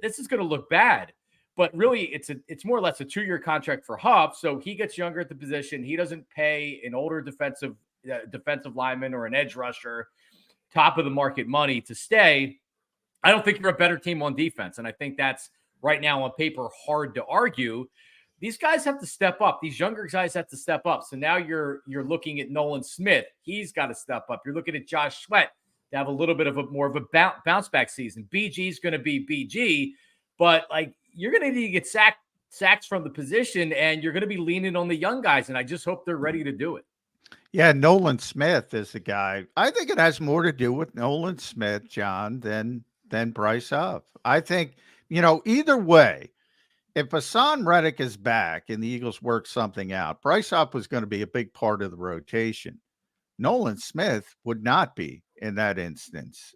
Speaker 14: this is going to look bad. But really, it's more or less a 2-year contract for Huff, so he gets younger at the position. He doesn't pay an older defensive lineman or an edge rusher top of the market money to stay. I don't think you're a better team on defense, and I think that's right now on paper hard to argue. These guys have to step up. These younger guys have to step up. So now you're looking at Nolan Smith. He's got to step up. You're looking at Josh Sweat to have a little bit of more of a bounce back season. BG's going to be BG, but you're going to need to get sacks from the position, and you're going to be leaning on the young guys. And I just hope they're ready to do it.
Speaker 6: Yeah, Nolan Smith is the guy. I think it has more to do with Nolan Smith, John, than Bryce Huff. I think, either way, if Hassan Reddick is back and the Eagles work something out, Bryce Huff was going to be a big part of the rotation. Nolan Smith would not be in that instance.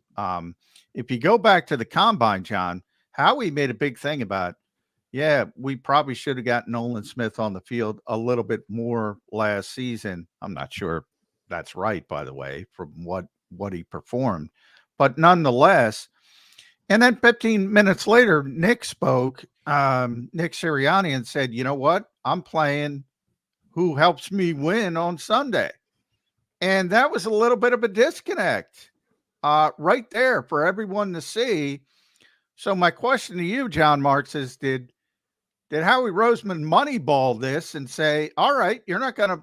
Speaker 6: If you go back to the combine, John, Howie made a big thing about, we probably should have got Nolan Smith on the field a little bit more last season. I'm not sure that's right, by the way, from what he performed. But nonetheless, and then 15 minutes later, Nick spoke, Nick Sirianni, and said, you know what? I'm playing who helps me win on Sunday. And that was a little bit of a disconnect right there for everyone to see. So my question to you, John Marks, is did Howie Roseman moneyball this and say, all right, you're not going to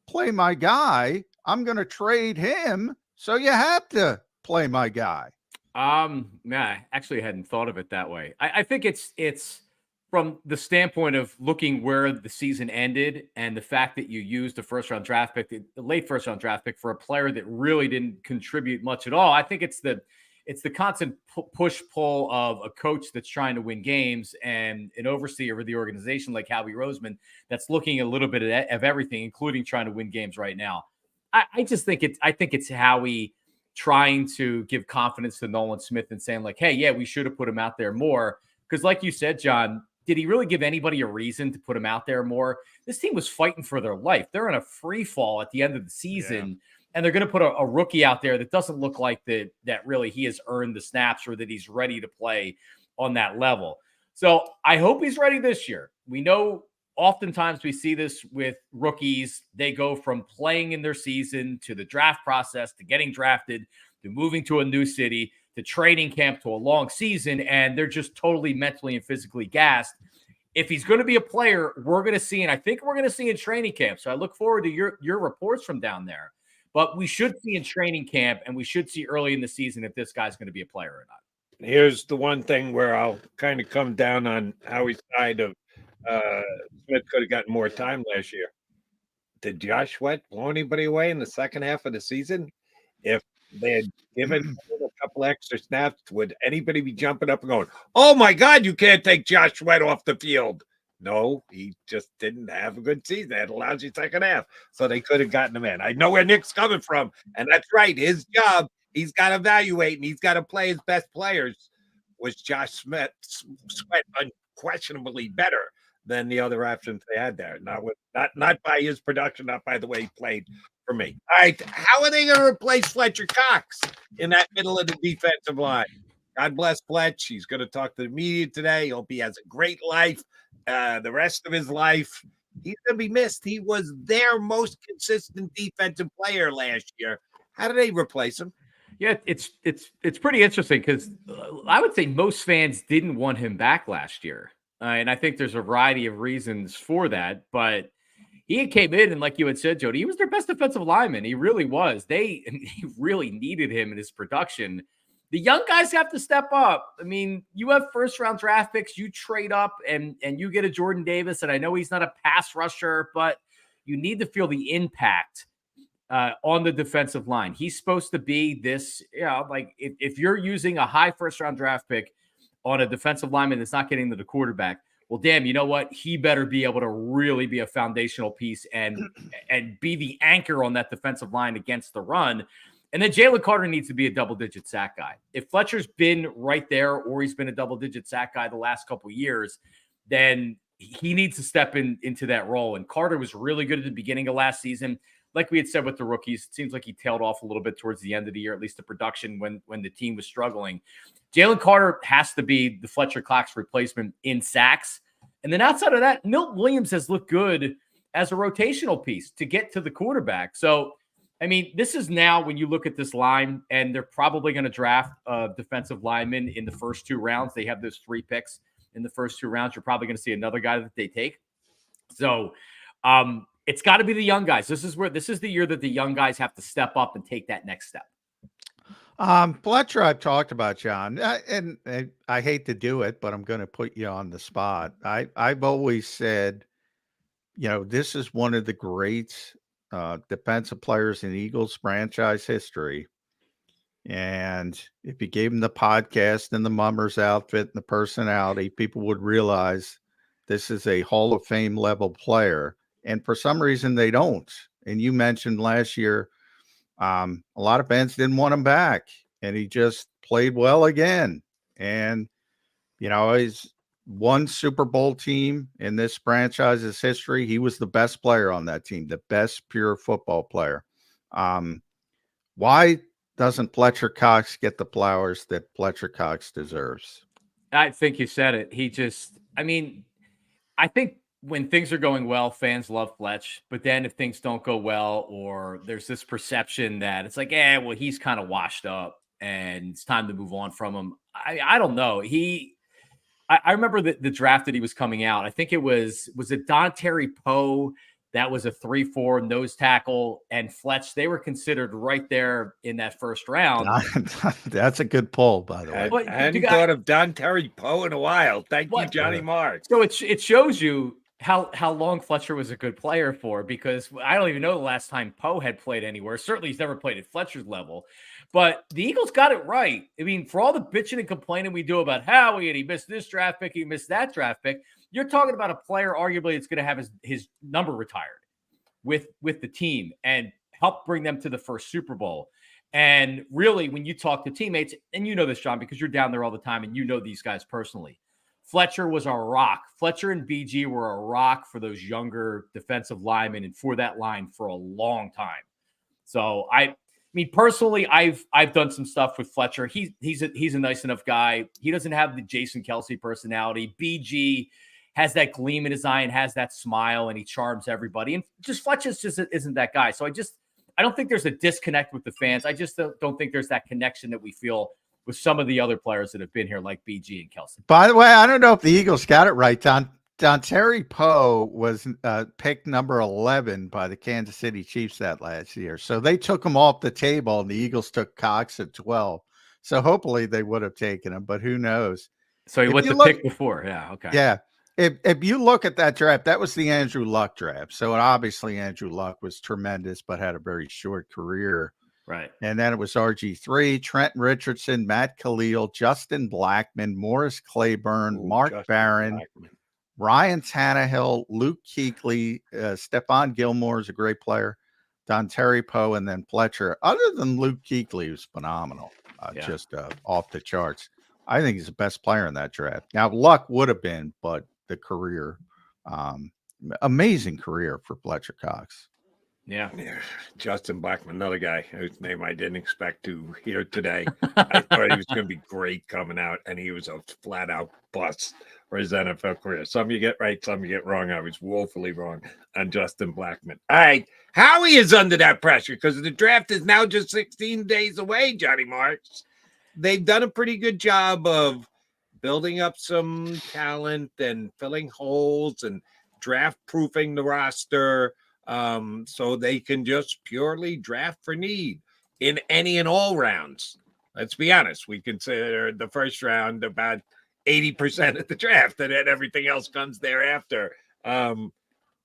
Speaker 6: play my guy. I'm going to trade him. So you have to play my guy.
Speaker 14: I actually hadn't thought of it that way. I think it's from the standpoint of looking where the season ended and the fact that you used a first-round draft pick, the late first-round draft pick for a player that really didn't contribute much at all. I think it's the constant push-pull of a coach that's trying to win games and an overseer of the organization like Howie Roseman that's looking a little bit of everything, including trying to win games right now. I just think it's Howie trying to give confidence to Nolan Smith and saying hey, we should have put him out there more. Because like you said, John, did he really give anybody a reason to put him out there more? This team was fighting for their life. They're in a free fall at the end of the season, and they're going to put a rookie out there that doesn't look like that really he has earned the snaps or that he's ready to play on that level. So I hope he's ready this year. We know oftentimes we see this with rookies. They go from playing in their season to the draft process to getting drafted to moving to a new city to training camp to a long season, and they're just totally mentally and physically gassed. If he's going to be a player, we're going to see, and I think we're going to see in training camp. So I look forward to your reports from down there. But we should see in training camp, and we should see early in the season if this guy's going to be a player or not.
Speaker 5: Here's the one thing where I'll kind of come down on Howie's side of Smith could have gotten more time last year. Did Josh Sweat blow anybody away in the second half of the season? If they had given him a couple extra snaps, would anybody be jumping up and going, "Oh my God, you can't take Josh Sweat off the field"? No, he just didn't have a good season. They had a lousy second half, so they could have gotten him in. I know where Nick's coming from, and that's right. His job, he's got to evaluate and he's got to play his best players. Was Josh Sweat unquestionably better than the other options they had there? Not by his production, not by the way he played for me. All right, how are they going to replace Fletcher Cox in that middle of the defensive line? God bless Fletch. He's going to talk to the media today. Hope he has a great life. The rest of his life, he's going to be missed. He was their most consistent defensive player last year. How do they replace him?
Speaker 14: Yeah, it's pretty interesting because I would say most fans didn't want him back last year. And I think there's a variety of reasons for that. But he came in, and like you had said, Jody, he was their best defensive lineman. He really was. He really needed him in his production. The young guys have to step up. I mean, you have first-round draft picks. You trade up, and you get a Jordan Davis, and I know he's not a pass rusher, but you need to feel the impact on the defensive line. He's supposed to be this, like if you're using a high first-round draft pick on a defensive lineman that's not getting to the quarterback, well, damn, you know what? He better be able to really be a foundational piece and be the anchor on that defensive line against the run. And then Jalen Carter needs to be a double-digit sack guy. If Fletcher's been right there or he's been a double-digit sack guy the last couple of years, then he needs to step into that role. And Carter was really good at the beginning of last season. Like we had said with the rookies, it seems like he tailed off a little bit towards the end of the year, at least the production when the team was struggling. Jalen Carter has to be the Fletcher Cox replacement in sacks. And then outside of that, Milton Williams has looked good as a rotational piece to get to the quarterback. So, I mean, this is now when you look at this line, and they're probably going to draft a defensive lineman in the first 2 rounds. They have those 3 picks in the first 2 rounds. You're probably going to see another guy that they take. So it's got to be the young guys. This is the year that the young guys have to step up and take that next step.
Speaker 6: Fletcher, I've talked about, John, and I hate to do it, but I'm going to put you on the spot. I've always said, this is one of the great defensive players in Eagles franchise history. And if you gave him the podcast and the Mummers outfit and the personality, people would realize this is a Hall of Fame level player. And for some reason they don't. And you mentioned last year, a lot of fans didn't want him back, and he just played well again. And, he's one Super Bowl team in this franchise's history. He was the best player on that team, the best pure football player. Why doesn't Fletcher Cox get the flowers that Fletcher Cox deserves?
Speaker 14: I think you said it. I think when things are going well, fans love Fletch. But then if things don't go well, or there's this perception that it's like, well, he's kind of washed up and it's time to move on from him. I don't know. I remember the draft that he was coming out. I think it was it Dontari Poe that was a 3-4 nose tackle, and Fletch, they were considered right there in that first round.
Speaker 6: That's a good pull, by the way.
Speaker 5: I hadn't thought of Dontari Poe in a while. Thank you, Johnny Marks.
Speaker 14: So it shows you how long Fletcher was a good player for, because I don't even know the last time Poe had played anywhere. Certainly he's never played at Fletcher's level. But the Eagles got it right. I mean, for all the bitching and complaining we do about Howie and he missed this draft pick, he missed that draft pick, you're talking about a player arguably that's going to have his number retired with the team and help bring them to the first Super Bowl. And really, when you talk to teammates, and you know this, John, because you're down there all the time and you know these guys personally, Fletcher was a rock. Fletcher and BG were a rock for those younger defensive linemen and for that line for a long time. So I mean, personally, I've done some stuff with Fletcher. He's a nice enough guy. He doesn't have the Jason Kelce personality. BG has that gleam in his eye and has that smile, and he charms everybody. And just Fletcher just isn't that guy. So I don't think there's a disconnect with the fans. I just don't think there's that connection that we feel with some of the other players that have been here, like BG and Kelce.
Speaker 6: By the way, I don't know if the Eagles got it right. Dontari Poe was picked number 11 by the Kansas City Chiefs that last year. So they took him off the table, and the Eagles took Cox at 12. So hopefully they would have taken him, but who knows?
Speaker 14: So he went the pick before. Yeah. Okay.
Speaker 6: Yeah. If you look at that draft, that was the Andrew Luck draft. So obviously Andrew Luck was tremendous, but had a very short career.
Speaker 14: Right.
Speaker 6: And then it was RG3, Trent Richardson, Matt Khalil, Justin Blackman, Morris Claiborne, Mark
Speaker 5: Justin
Speaker 6: Barron,
Speaker 5: Blackman.
Speaker 6: Ryan Tannehill, Luke Kuechly, Stephon Gilmore is a great player, Don Terry Poe, and then Fletcher. Other than Luke Kuechly, who's phenomenal, just off the charts. I think he's the best player in that draft. Now, luck would have been, but the career, amazing career for Fletcher Cox.
Speaker 14: Yeah.
Speaker 5: Justin Blackman, another guy whose name I didn't expect to hear today. I thought he was going to be great coming out, and he was a flat-out bust for his NFL career. Some you get right, some you get wrong. I was woefully wrong on Justin Blackman. All right, Howie is under that pressure because the draft is now just 16 days away, Johnny Marks. They've done a pretty good job of building up some talent and filling holes and draft-proofing the roster. So they can just purely draft for need in any and all rounds. Let's be honest. We consider the first round about 80% of the draft, and then everything else comes thereafter.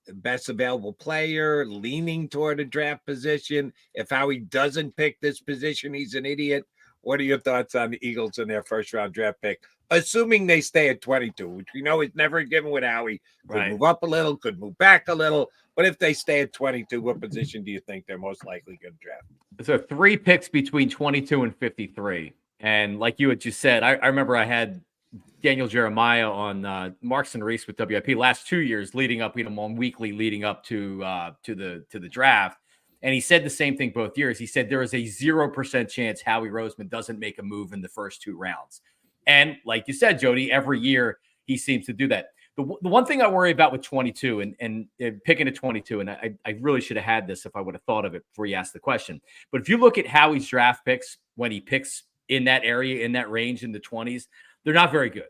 Speaker 5: Best available player, leaning toward a draft position. If Howie doesn't pick this position, he's an idiot. What are your thoughts on the Eagles in their first round draft pick? Assuming they stay at 22, which we know is never a given with Howie. Could move up a little, could move back a little. But if they stay at 22, what position do you think they're most likely going to draft?
Speaker 14: So 3 picks between 22 and 53. And like you had just said, I remember I had Daniel Jeremiah on Marks and Reese with WIP last 2 years leading up, on weekly leading up to the draft. And he said the same thing both years. He said there is a 0% chance Howie Roseman doesn't make a move in the first 2 rounds. And like you said, Jody, every year he seems to do that. The one thing I worry about with 22 and picking at 22, and I really should have had this if I would have thought of it before you asked the question. But if you look at Howie's draft picks, when he picks in that area, in that range in the 20s, they're not very good.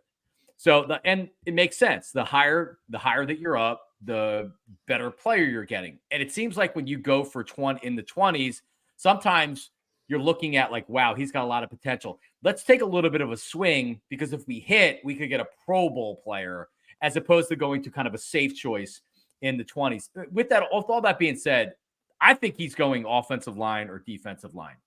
Speaker 14: So, and it makes sense. The higher that you're up, the better player you're getting. And it seems like when you go for in the 20s, sometimes you're looking at like, wow, he's got a lot of potential. Let's take a little bit of a swing because if we hit, we could get a Pro Bowl player as opposed to going to kind of a safe choice in the 20s. With all that being said, I think he's going offensive line or defensive line.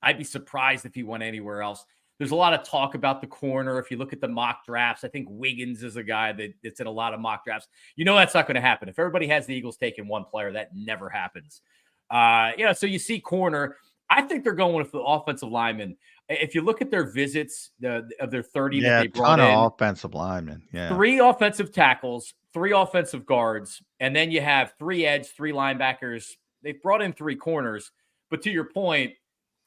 Speaker 14: I'd be surprised if he went anywhere else. There's a lot of talk about the corner. If you look at the mock drafts, I think Wiggins is a guy that's in a lot of mock drafts. That's not going to happen. If everybody has the Eagles taking one player, that never happens. So you see corner. I think they're going with the offensive lineman. If you look at their visits of their 30 that they brought in,
Speaker 6: of offensive linemen. Yeah,
Speaker 14: 3 offensive tackles, 3 offensive guards, and then you have 3 edge, 3 linebackers. They've brought in 3 corners. But to your point,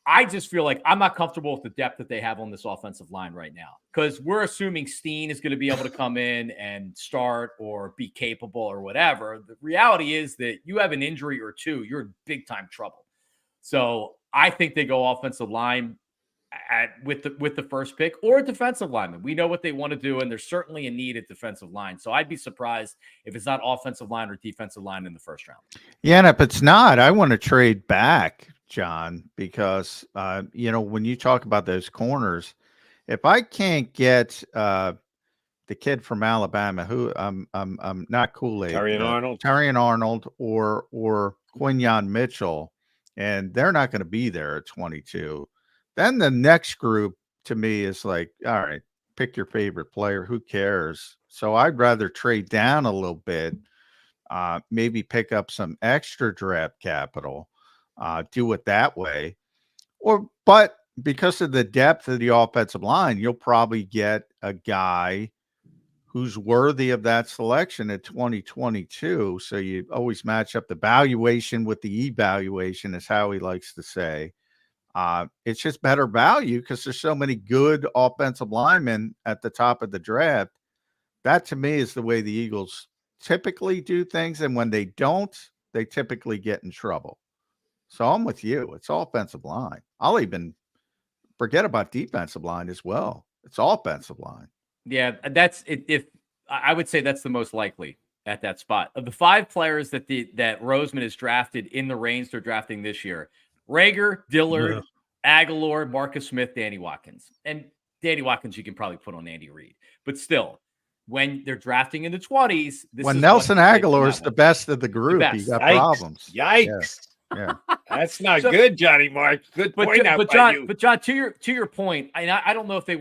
Speaker 14: I just feel like I'm not comfortable with the depth that they have on this offensive line right now because we're assuming Steen is going to be able to come in and start or be capable or whatever. The reality is that you have an injury or 2, you're in big time trouble. So I think they go offensive line with the first pick or a defensive lineman. We know what they want to do, and there's certainly a need at defensive line. So I'd be surprised if it's not offensive line or defensive line in the first round.
Speaker 6: Yeah, and if it's not, I want to trade back, John, because when you talk about those corners, if I can't get the kid from Alabama, who I'm not Kool-Aid, Terrion Arnold, or Quinyon Mitchell, and they're not going to be there at 22. Then the next group to me is like, all right, pick your favorite player. Who cares? So I'd rather trade down a little bit, maybe pick up some extra draft capital, do it that way. But because of the depth of the offensive line, you'll probably get a guy who's worthy of that selection at 2022. So you always match up the valuation with the evaluation, is how he likes to say. It's just better value because there's so many good offensive linemen at the top of the draft. That to me is the way the Eagles typically do things. And when they don't, they typically get in trouble. So I'm with you. It's offensive line. I'll even forget about defensive line as well. It's offensive line.
Speaker 14: Yeah, that's it. If I would say that's the most likely at that spot. Of the 5 players that Roseman has drafted in the range they're drafting this year, Rager, Dillard, Aguilar, Marcus Smith, Danny Watkins. And Danny Watkins you can probably put on Andy Reid. But still, when they're drafting in the 20s,
Speaker 6: when Nelson Aguilar is the best of the group, you got problems.
Speaker 5: Yikes.
Speaker 6: Yeah.
Speaker 5: All That's not good, Johnny Mark. Good point out by
Speaker 14: John,
Speaker 5: you.
Speaker 14: But John, to your point, I don't know if they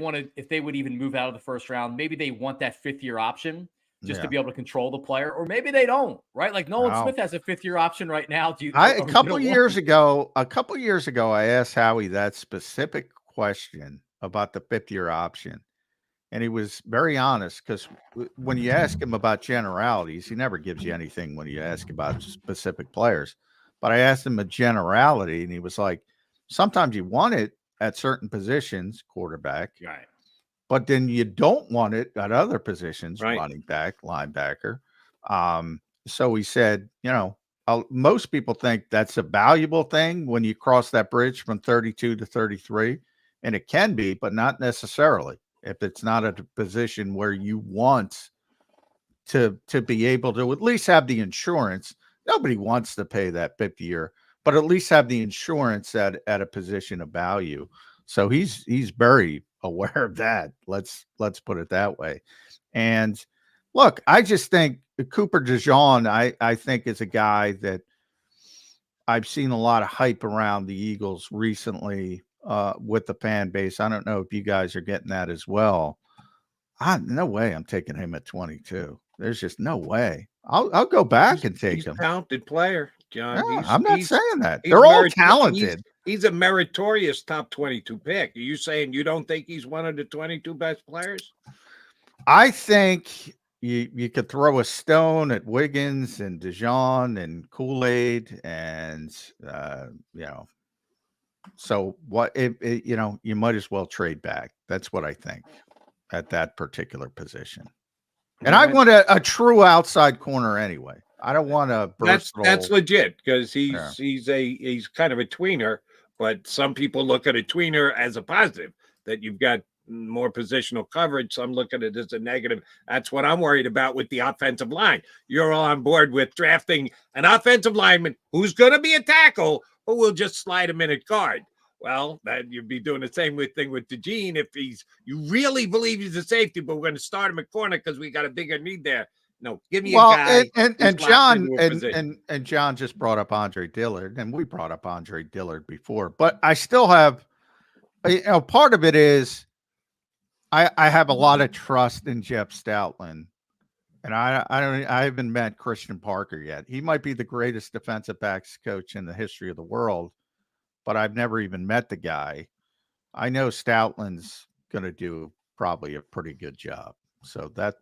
Speaker 14: would even move out of the first round. Maybe they want that 5th-year option just to be able to control the player, or maybe they don't. Right? Like Nolan Smith has a 5th-year option right now.
Speaker 6: A couple years ago, I asked Howie that specific question about the 5th-year option. And he was very honest, because when you ask him about generalities, he never gives you anything when you ask about specific players. But I asked him a generality, and he was like, sometimes you want it at certain positions, quarterback,
Speaker 14: right,
Speaker 6: but then you don't want it at other positions, running back, linebacker. So he said, most people think that's a valuable thing when you cross that bridge from 32 to 33, and it can be, but not necessarily. If it's not a position where you want to be able to at least have the insurance. Nobody wants to pay that 5th-year, but at least have the insurance at a position of value. So he's very aware of that. Let's put it that way. And look, I just think Cooper DeJean, I think, is a guy that I've seen a lot of hype around the Eagles recently with the fan base. I don't know if you guys are getting that as well. No way I'm taking him at 22. There's just no way. I'll go back and take him.
Speaker 5: He's a talented player, John.
Speaker 6: Yeah, I'm not saying that. They're all talented.
Speaker 5: He's a meritorious top 22 pick. Are you saying you don't think he's one of the 22 best players?
Speaker 6: I think you could throw a stone at Wiggins and DeJean and Kool-Aid and so what you might as well trade back. That's what I think at that particular position. And I want a true outside corner anyway. I don't want a versatile.
Speaker 5: That's legit, because he's kind of a tweener, but some people look at a tweener as a positive, that you've got more positional coverage. Some look at it as a negative. That's what I'm worried about with the offensive line. You're all on board with drafting an offensive lineman who's going to be a tackle, but we'll just slide him in at guard. Well, that you'd be doing the same thing with DeJean. If you really believe he's a safety, but we're going to start him at corner because we got a bigger need there. No, give me a guy.
Speaker 6: And John and John just brought up Andre Dillard, and we brought up Andre Dillard before. But I still have, part of it is I have a lot of trust in Jeff Stoutland, and I haven't met Christian Parker yet. He might be the greatest defensive backs coach in the history of the world, but I've never even met the guy. I know Stoutland's going to do probably a pretty good job. So that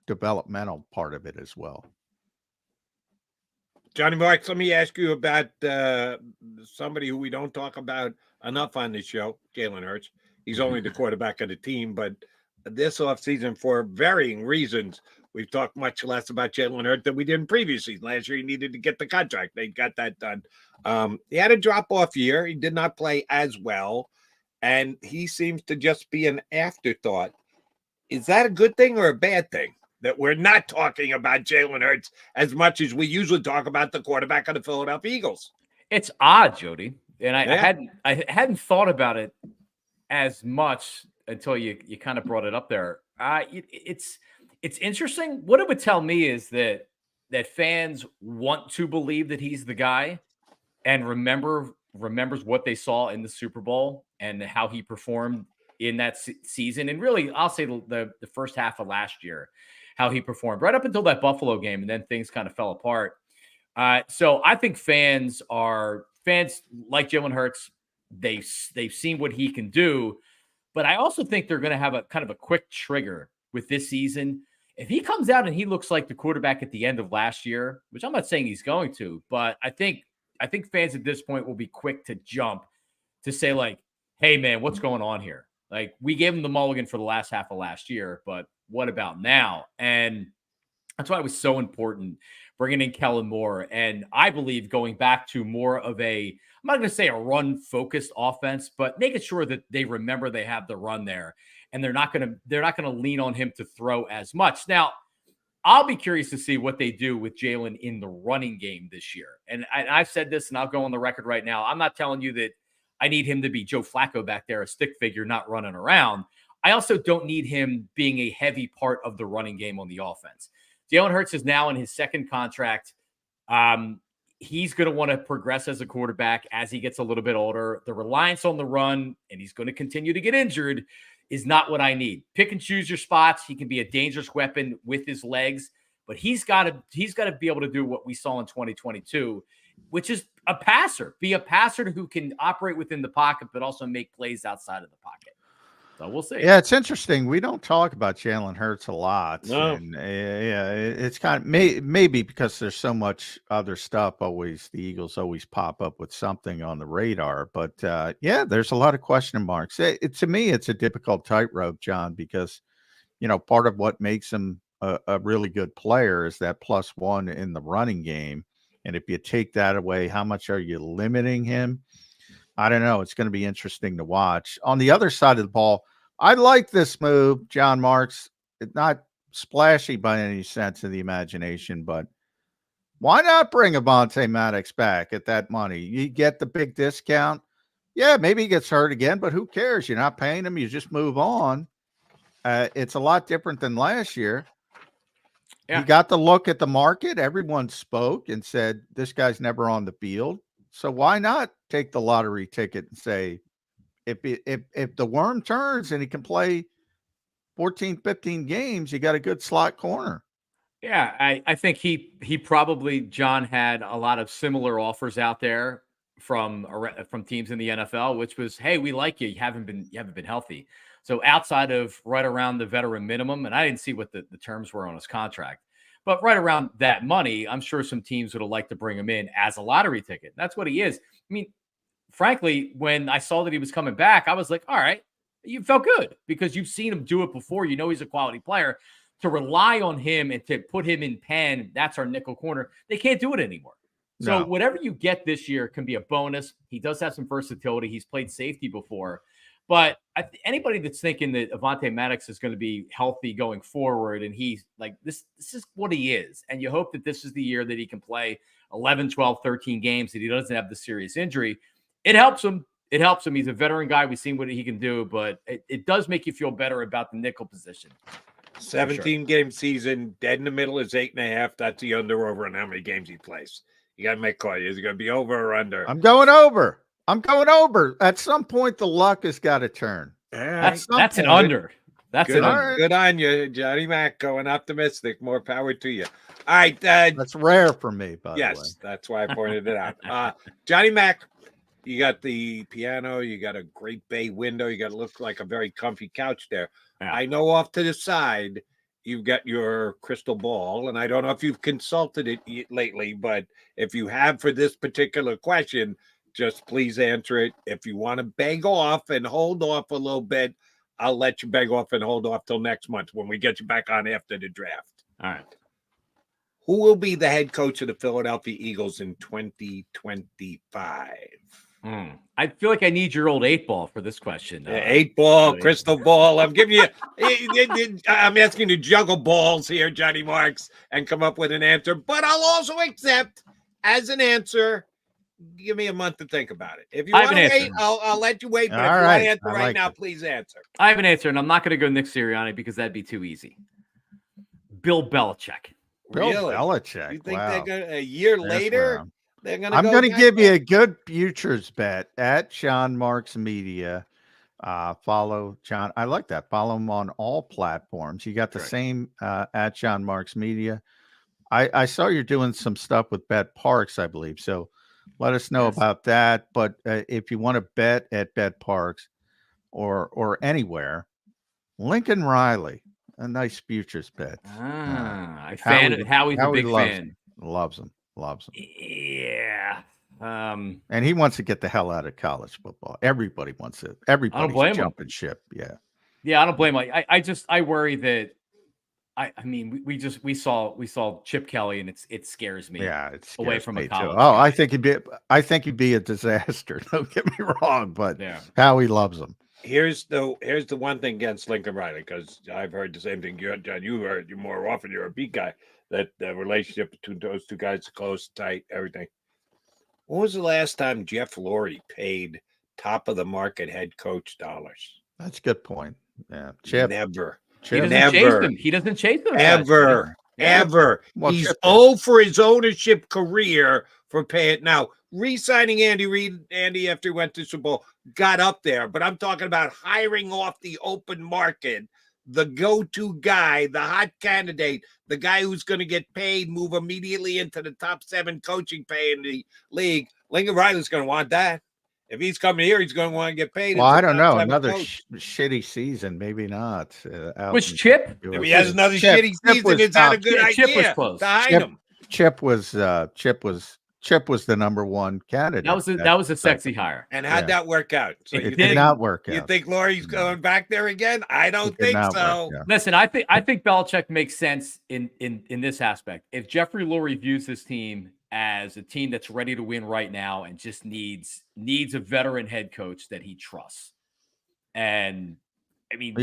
Speaker 6: developmental part of it as well.
Speaker 5: Johnny Marks, let me ask you about somebody who we don't talk about enough on this show, Jalen Hurts. He's only the quarterback of the team, but this offseason, for varying reasons, we've talked much less about Jalen Hurts than we did in previous season. Last year, he needed to get the contract. They got that done. He had a drop-off year. He did not play as well, and he seems to just be an afterthought. Is that a good thing or a bad thing, that we're not talking about Jalen Hurts as much as we usually talk about the quarterback of the Philadelphia Eagles?
Speaker 14: It's odd, Jody, and I hadn't thought about it as much until you kind of brought it up there. It's interesting. What it would tell me is that fans want to believe that he's the guy, and remembers what they saw in the Super Bowl and how he performed in that season. And really, I'll say the first half of last year, how he performed right up until that Buffalo game, and then things kind of fell apart. So I think fans like Jalen Hurts. They've seen what he can do, but I also think they're going to have a kind of a quick trigger with this season. If he comes out and he looks like the quarterback at the end of last year, which I'm not saying he's going to, but I think fans at this point will be quick to jump to say, like, hey man, what's going on here? Like, we gave him the mulligan for the last half of last year, but what about now? And that's why it was so important bringing in Kellen Moore. And I believe going back to more of I'm not going to say a run-focused offense, but making sure that they remember they have the run there, and they're not going to lean on him to throw as much. Now, I'll be curious to see what they do with Jalen in the running game this year. And I've said this, and I'll go on the record right now. I'm not telling you that I need him to be Joe Flacco back there, a stick figure, not running around. I also don't need him being a heavy part of the running game on the offense. Jalen Hurts is now in his second contract. he's going to want to progress as a quarterback as he gets a little bit older. The reliance on the run, and he's going to continue to get injured, is not what I need. Pick and choose your spots. He can be a dangerous weapon with his legs, but he's got to be able to do what we saw in 2022, which is a passer. Be a passer who can operate within the pocket, but also make plays outside of the pocket. So we'll see.
Speaker 6: Yeah, it's interesting. We don't talk about Jalen Hurts a lot.
Speaker 5: No.
Speaker 6: And yeah, it's kind of maybe because there's so much other stuff. Always the Eagles always pop up with something on the radar. But yeah, there's a lot of question marks. To me, it's a difficult tightrope, John, because part of what makes him a really good player is that +1 in the running game. And if you take that away, how much are you limiting him? I don't know. It's going to be interesting to watch. On the other side of the ball, I like this move, John Marks. It's not splashy by any sense of the imagination, but why not bring Avonte Maddox back at that money? You get the big discount. Yeah, maybe he gets hurt again, but who cares? You're not paying him. You just move on. It's a lot different than last year. Yeah. You got to look at the market. Everyone spoke and said, this guy's never on the field. So why not take the lottery ticket and say, if the worm turns and he can play 14, 15 games, you got a good slot corner.
Speaker 14: Yeah, I think he probably, John, had a lot of similar offers out there from teams in the NFL, which was, hey, we like you. You haven't been healthy. So outside of right around the veteran minimum, and I didn't see what the terms were on his contract, but right around that money, I'm sure some teams would have liked to bring him in as a lottery ticket. That's what he is. I mean, frankly, when I saw that he was coming back, I was like, all right, you felt good because you've seen him do it before. You know he's a quality player. To rely on him and to put him in pen, that's our nickel corner. They can't do it anymore. So whatever you get this year can be a bonus. He does have some versatility. He's played safety before. But anybody that's thinking that Avonte Maddox is going to be healthy going forward, and he's like, this is what he is. And you hope that this is the year that he can play 11, 12, 13 games, that he doesn't have the serious injury. It helps him. It helps him. He's a veteran guy. We've seen what he can do, but it does make you feel better about the nickel position.
Speaker 5: 17-game season, dead in the middle is 8.5. That's the under-over on how many games he plays. You got to make a call. Is it going to be over or under?
Speaker 6: I'm going over. At some point, the luck has got to turn.
Speaker 14: That's an under. That's
Speaker 5: good,
Speaker 14: an under.
Speaker 5: Good on you, Johnny Mac. Going optimistic. More power to you. All right.
Speaker 6: That's rare for me, by the way.
Speaker 5: Yes, that's why I pointed it out. Johnny Mac, you got the piano. You got a great bay window. You got to look like a very comfy couch there. Yeah. I know off to the side, you've got your crystal ball, and I don't know if you've consulted it lately, but if you have for this particular question, just please answer it. If you want to beg off and hold off a little bit, I'll let you beg off and hold off till next month when we get you back on after the draft.
Speaker 14: All right.
Speaker 5: Who will be the head coach of the Philadelphia Eagles in 2025?
Speaker 14: I feel like I need your old 8-ball for this question.
Speaker 5: 8-ball, crystal ball. I'm giving you, I'm asking you to juggle balls here, Johnny Marks, and come up with an answer. But I'll also accept as an answer, give me a month to think about it. If you want to wait, I'll let you wait. But if you want to answer right now, please answer.
Speaker 14: I have an answer, and I'm not going to go Nick Sirianni because that'd be too easy. Bill Belichick.
Speaker 6: Bill Belichick.
Speaker 5: You think they're going a year later?
Speaker 6: I'm going to give you a good futures bet at Sean Marks Media. Follow John. I like that. Follow him on all platforms. You got the same at Sean Marks Media. I saw you're doing some stuff with Bet Parks, I believe. So let us know about that. But if you want to bet at Bet Parks or anywhere, Lincoln Riley, a nice futures bet.
Speaker 14: Howie's a big fan.
Speaker 6: Loves him.
Speaker 14: Yeah.
Speaker 6: And he wants to get the hell out of college football. Everybody wants it. Everybody's jumping ship. Yeah.
Speaker 14: Yeah, I don't blame him. I worry that I mean we saw Chip Kelly, and it scares me.
Speaker 6: Yeah, it scares
Speaker 14: away from
Speaker 6: me
Speaker 14: a college.
Speaker 6: Too. Oh, I think he'd be a disaster. Don't get me wrong, but Howie loves him.
Speaker 5: Here's the one thing against Lincoln Riley, because I've heard the same thing. John, you heard more often. You're a beat guy. That the relationship between those two guys is close, tight, everything. When was the last time Jeff Lurie paid top of the market head coach dollars?
Speaker 6: That's a good point. Yeah, Chip.
Speaker 5: Never.
Speaker 14: He doesn't chase them.
Speaker 5: Ever. ever.
Speaker 6: Well,
Speaker 5: He's
Speaker 6: Chip
Speaker 5: 0 for his ownership career for paying. Now, re-signing Andy Reid, Andy, after he went to Super Bowl, got up there. But I'm talking about hiring off the open market, the go-to guy, the hot candidate, the guy who's going to get paid, move immediately into the top 7 coaching pay in the league. Lincoln Riley's going to want that. If he's coming here, he's going to want to get paid.
Speaker 6: Well, I don't know. Another shitty season, maybe not.
Speaker 14: Which Chip?
Speaker 5: If he has another shitty season, it's not a good idea.
Speaker 14: Chip was close.
Speaker 5: To hide him.
Speaker 6: Chip was the number one candidate.
Speaker 14: That was a sexy hire.
Speaker 5: And how'd that work out? So
Speaker 6: it did not work out.
Speaker 5: You think Laurie's going back there again? I don't think so.
Speaker 14: Listen, I think Belichick makes sense in this aspect. If Jeffrey Lurie views this team as a team that's ready to win right now and just needs a veteran head coach that he trusts. And I mean,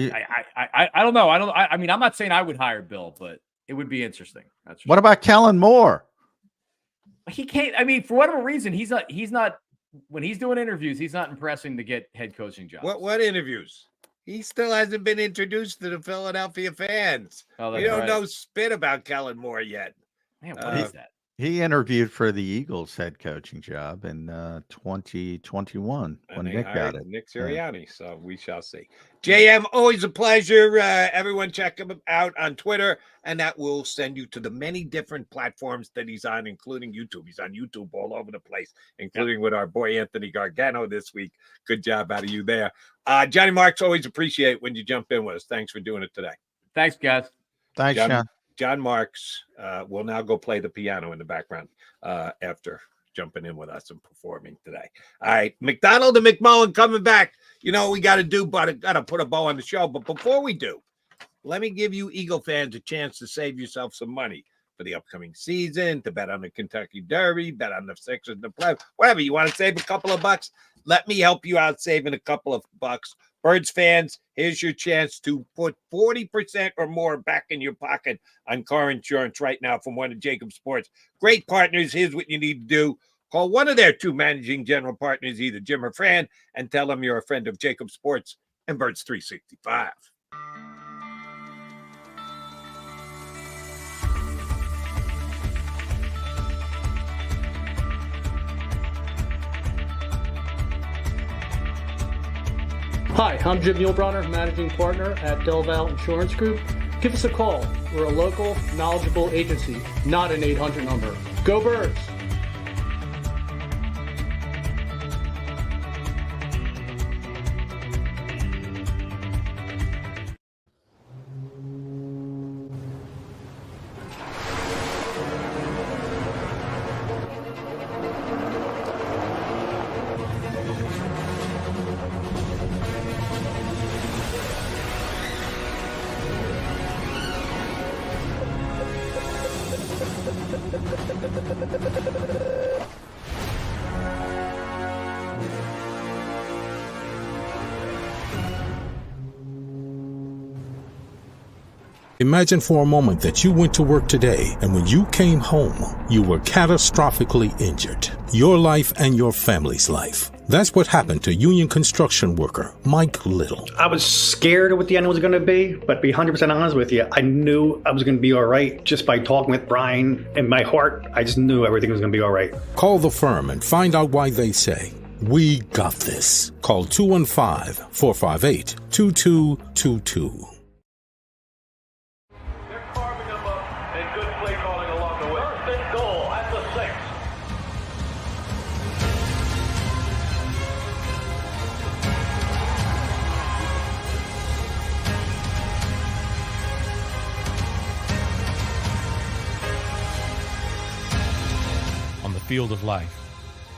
Speaker 14: I don't know. I mean, I'm not saying I would hire Bill, but it would be interesting. That's
Speaker 6: what about Kellen Moore?
Speaker 14: He can't. I mean, for whatever reason, he's not when he's doing interviews, he's not impressing to get head coaching jobs.
Speaker 5: What interviews? He still hasn't been introduced to the Philadelphia fans. We don't know spit about Kellen Moore yet.
Speaker 14: Man, what is that?
Speaker 6: He interviewed for the Eagles head coaching job in 2021 when Nick got it.
Speaker 5: Nick Sirianni, so we shall see. JM, always a pleasure. Everyone check him out on Twitter, and that will send you to the many different platforms that he's on, including YouTube. He's on YouTube all over the place, including with our boy Anthony Gargano this week. Good job out of you there. Johnny Marks, always appreciate when you jump in with us. Thanks for doing it today.
Speaker 14: Thanks, guys.
Speaker 6: Thanks, Sean.
Speaker 5: John Marks will now go play the piano in the background after jumping in with us and performing today. All right, McDonald and McMullen coming back. You know what we got to do, but got to put a bow on the show. But before we do, let me give you Eagle fans a chance to save yourself some money for the upcoming season, to bet on the Kentucky Derby, bet on the Sixers, the play, whatever. You want to save a couple of bucks? Let me help you out saving a couple of bucks. Birds fans, here's your chance to put 40% or more back in your pocket on car insurance right now from one of JAKIB Sports. Great partners. Here's what you need to do. Call one of their 2 managing general partners, either Jim or Fran, and tell them you're a friend of JAKIB Sports and Birds 365.
Speaker 15: Hi, I'm Jim Muehlbronner, Managing Partner at Delval Insurance Group. Give us a call. We're a local, knowledgeable agency, not an 800 number. Go Birds!
Speaker 7: Imagine for a moment that you went to work today and when you came home, you were catastrophically injured. Your life and your family's life. That's what happened to union construction worker Mike Little.
Speaker 8: I was scared of what the end was going to be, but to be 100% honest with you, I knew I was going to be all right just by talking with Brian. In my heart, I just knew everything was going to be all right.
Speaker 7: Call the firm and find out why they say, "We got this." Call 215-458-2222.
Speaker 9: Field of life,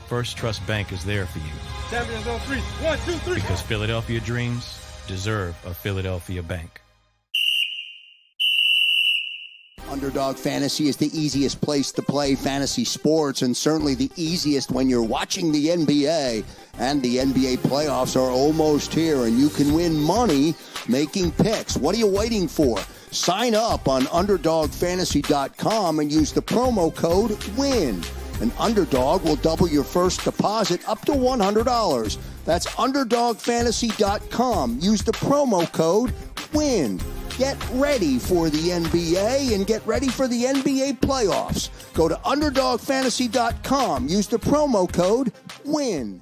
Speaker 9: First Trust Bank is there for you.
Speaker 2: Champions on 3. 1, 2, 3.
Speaker 9: Because Philadelphia dreams deserve a Philadelphia bank.
Speaker 10: Underdog Fantasy is the easiest place to play fantasy sports, and certainly the easiest when you're watching the NBA. And the NBA playoffs are almost here, and you can win money making picks. What are you waiting for? Sign up on UnderdogFantasy.com and use the promo code WIN. An Underdog will double your first deposit up to $100. That's UnderdogFantasy.com. Use the promo code WIN. Get ready for the NBA and get ready for the NBA playoffs. Go to UnderdogFantasy.com. Use the promo code WIN.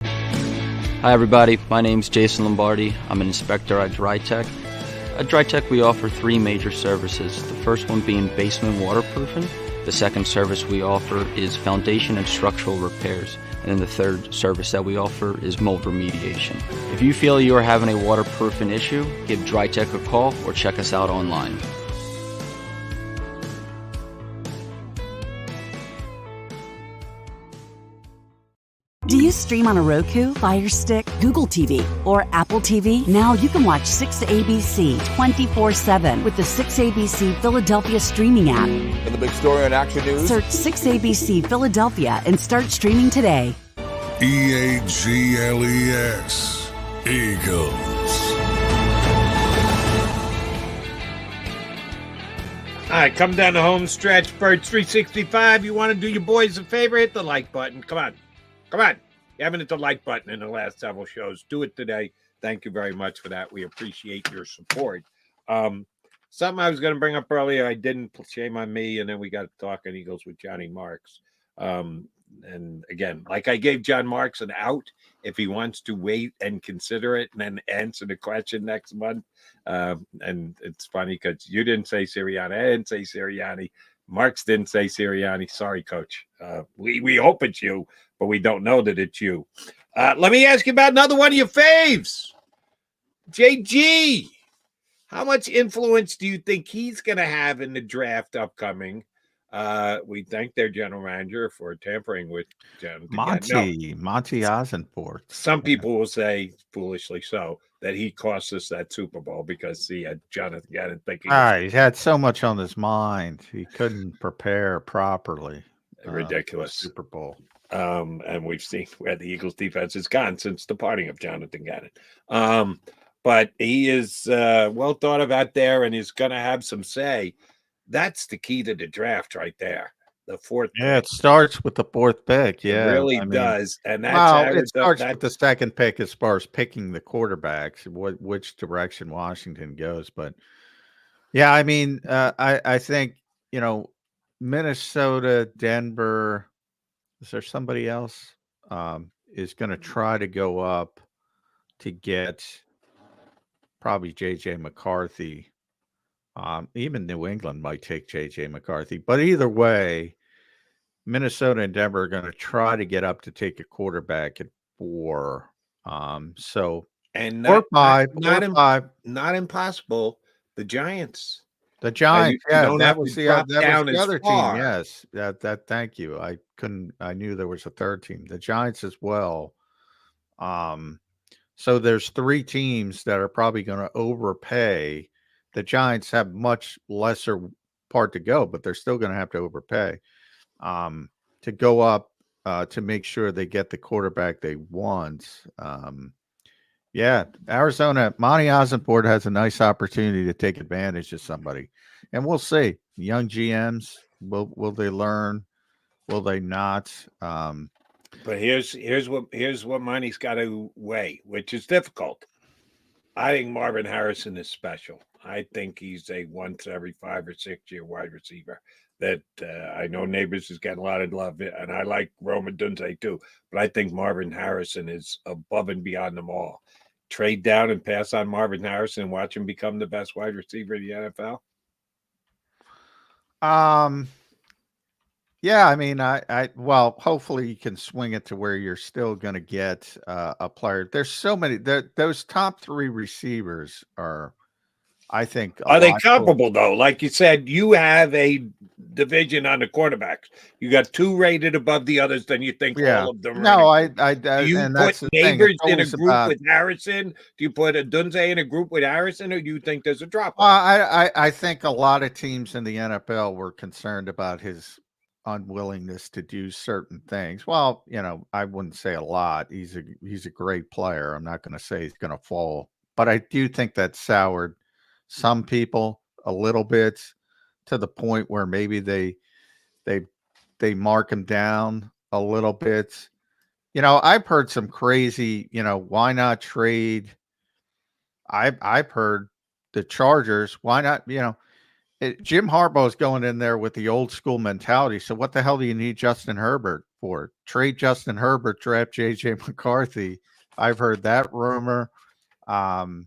Speaker 11: Hi everybody, my name's Jason Lombardi. I'm an inspector at DryTech. At DryTech we offer three major services, the first one being basement waterproofing. The second service we offer is foundation and structural repairs. And then the third service that we offer is mold remediation. If you feel you are having a waterproofing issue, give DryTech a call or check us out online.
Speaker 12: Do you stream on a Roku, Fire Stick, Google TV, or Apple TV? Now you can watch 6ABC 24/7 with the 6ABC Philadelphia streaming app.
Speaker 13: For the big story on Action News,
Speaker 12: Search 6ABC Philadelphia and start streaming today.
Speaker 4: EAGLES. Eagles.
Speaker 5: All right, come down the home stretch, Birds 365. You want to do your boys a favor? Hit the like button. Come on. Come on. You haven't hit the like button in the last several shows. Do it today. Thank you very much for that. We appreciate your support. Something I was going to bring up earlier, I didn't. Shame on me. And then we got to talking Eagles with Johnny Marks. And again, like I gave John Marks an out if he wants to wait and consider it and then answer the question next month. And it's funny because you didn't say Sirianni. I didn't say Sirianni. Marks didn't say Sirianni. Sorry, Coach. We hope it's you, but we don't know that it's you. Let me ask you about another one of your faves. JG. How much influence do you think he's going to have in the draft upcoming? We thank their general manager for tampering with
Speaker 6: Monty Ossenfort.
Speaker 5: Some people will say, foolishly so, that he cost us that Super Bowl because he had Jonathan Gannon thinking.
Speaker 6: He had so much on his mind. He couldn't prepare properly.
Speaker 5: Ridiculous.
Speaker 6: Super Bowl.
Speaker 5: And we've seen where the Eagles defense has gone since the parting of Jonathan Gannon. But he is well thought of out there and he's going to have some say. That's the key to the draft right there. The fourth pick.
Speaker 6: It starts with the fourth pick. Yeah,
Speaker 5: it really does. And that's
Speaker 6: it starts with the second pick as far as picking the quarterbacks, which direction Washington goes. But yeah, I mean, I think, Minnesota, Denver, is there somebody else is going to try to go up to get probably JJ McCarthy. Even New England might take JJ McCarthy, but either way, Minnesota and Denver are going to try to get up to take a quarterback at 4. So
Speaker 5: and
Speaker 6: 4 5,
Speaker 5: not impossible. The Giants.
Speaker 6: The Giants, yeah, that was the other team.
Speaker 5: Yes,
Speaker 6: that. Thank you. I knew there was a third team. The Giants as well. So there's 3 teams that are probably going to overpay. The Giants have much lesser part to go, but they're still going to have to overpay to go up to make sure they get the quarterback they want. Yeah, Arizona, Monty Ossenfort has a nice opportunity to take advantage of somebody, and we'll see. Young GMs, will they learn? Will they not?
Speaker 5: But here's what Monty's got to weigh, which is difficult. I think Marvin Harrison is special. I think he's a once every 5 or 6 year wide receiver that I know Neighbors is getting a lot of love, and I like Rome Odunze too, but I think Marvin Harrison is above and beyond them all. Trade down and pass on Marvin Harrison and watch him become the best wide receiver in the NFL?
Speaker 6: Yeah, I mean, well, hopefully you can swing it to where you're still going to get a player. There's so many. Those top 3 receivers are, I think,
Speaker 5: are they comparable though? Like you said, you have a division on the quarterbacks. You got 2 rated above the others. Then you think all of them.
Speaker 6: No,
Speaker 5: do you put Neighbors in a group with Harrison? Do you put Odunze in a group with Harrison, or do you think there's a drop off?
Speaker 6: I think a lot of teams in the NFL were concerned about his unwillingness to do certain things. Well, I wouldn't say a lot. He's a great player. I'm not going to say he's going to fall, but I do think that soured some people a little bit to the point where maybe they mark him down a little bit. You know, I've heard some crazy, you know, why not trade? I've heard the Chargers, why not, you know, Jim Harbaugh's going in there with the old school mentality. So what the hell do you need Justin Herbert for? Trade Justin Herbert, draft J.J. McCarthy. I've heard that rumor. You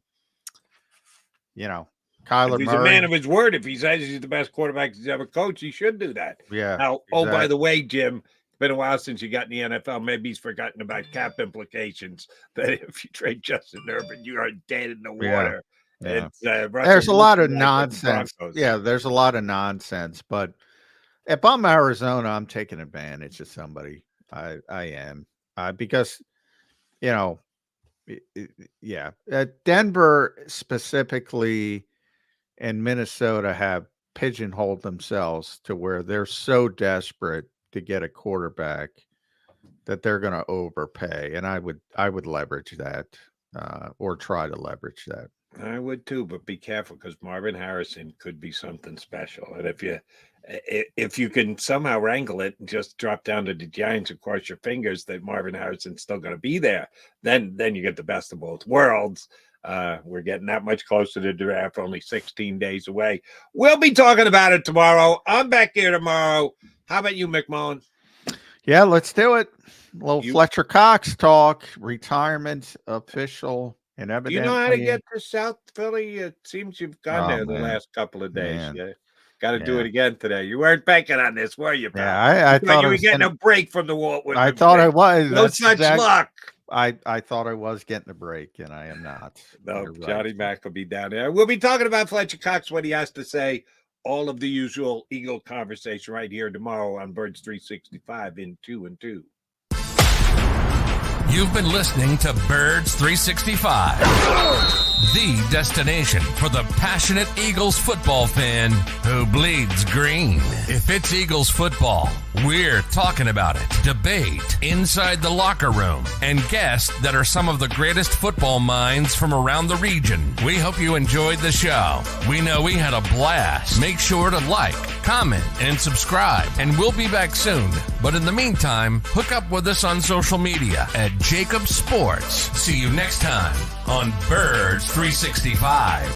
Speaker 6: know, Kyler
Speaker 5: He's
Speaker 6: Murray.
Speaker 5: a man of his word. If he says he's the best quarterback he's ever coached, he should do that.
Speaker 6: Yeah.
Speaker 5: Now, oh, by the way, Jim, it's been a while since you got in the NFL. Maybe he's forgotten about cap implications. That if you trade Justin Herbert, you are dead in the water.
Speaker 6: Yeah.
Speaker 5: It's,
Speaker 6: There's a lot of nonsense. Yeah, there's a lot of nonsense. But if I'm Arizona, I'm taking advantage of somebody. I am. Because, you know, Denver specifically and Minnesota have pigeonholed themselves to where they're so desperate to get a quarterback that they're going to overpay. And I would leverage that or try to leverage that.
Speaker 5: I would too, but be careful because Marvin Harrison could be something special. And if you can somehow wrangle it and just drop down to the Giants and cross your fingers that Marvin Harrison's still going to be there, then you get the best of both worlds. We're getting that much closer to the draft, only 16 days away. We'll be talking about it tomorrow. I'm back here tomorrow. How about you, McMullen?
Speaker 6: Yeah, let's do it. A little Fletcher Cox talk, retirement official. And
Speaker 5: do you know how to get to South Philly? It seems you've gone there the last couple of days. Yeah. Got to do it again today. You weren't banking on this, were you, pal?
Speaker 6: Yeah, I thought
Speaker 5: you were getting a break from the Walt Whitman.
Speaker 6: I thought I was.
Speaker 5: No such luck.
Speaker 6: I thought I was getting a break, and I am not.
Speaker 5: No, Johnny Mac will be down there. We'll be talking about Fletcher Cox, what he has to say, all of the usual Eagle conversation right here tomorrow on Birds 365 in 2 and 2.
Speaker 1: You've been listening to Birds 365, the destination for the passionate Eagles football fan who bleeds green. If it's Eagles football, we're talking about it. Debate, inside the locker room, and guests that are some of the greatest football minds from around the region. We hope you enjoyed the show. We know we had a blast. Make sure to like, comment, and subscribe, and we'll be back soon. But in the meantime, hook up with us on social media at JAKIB Sports. See you next time on Birds 365.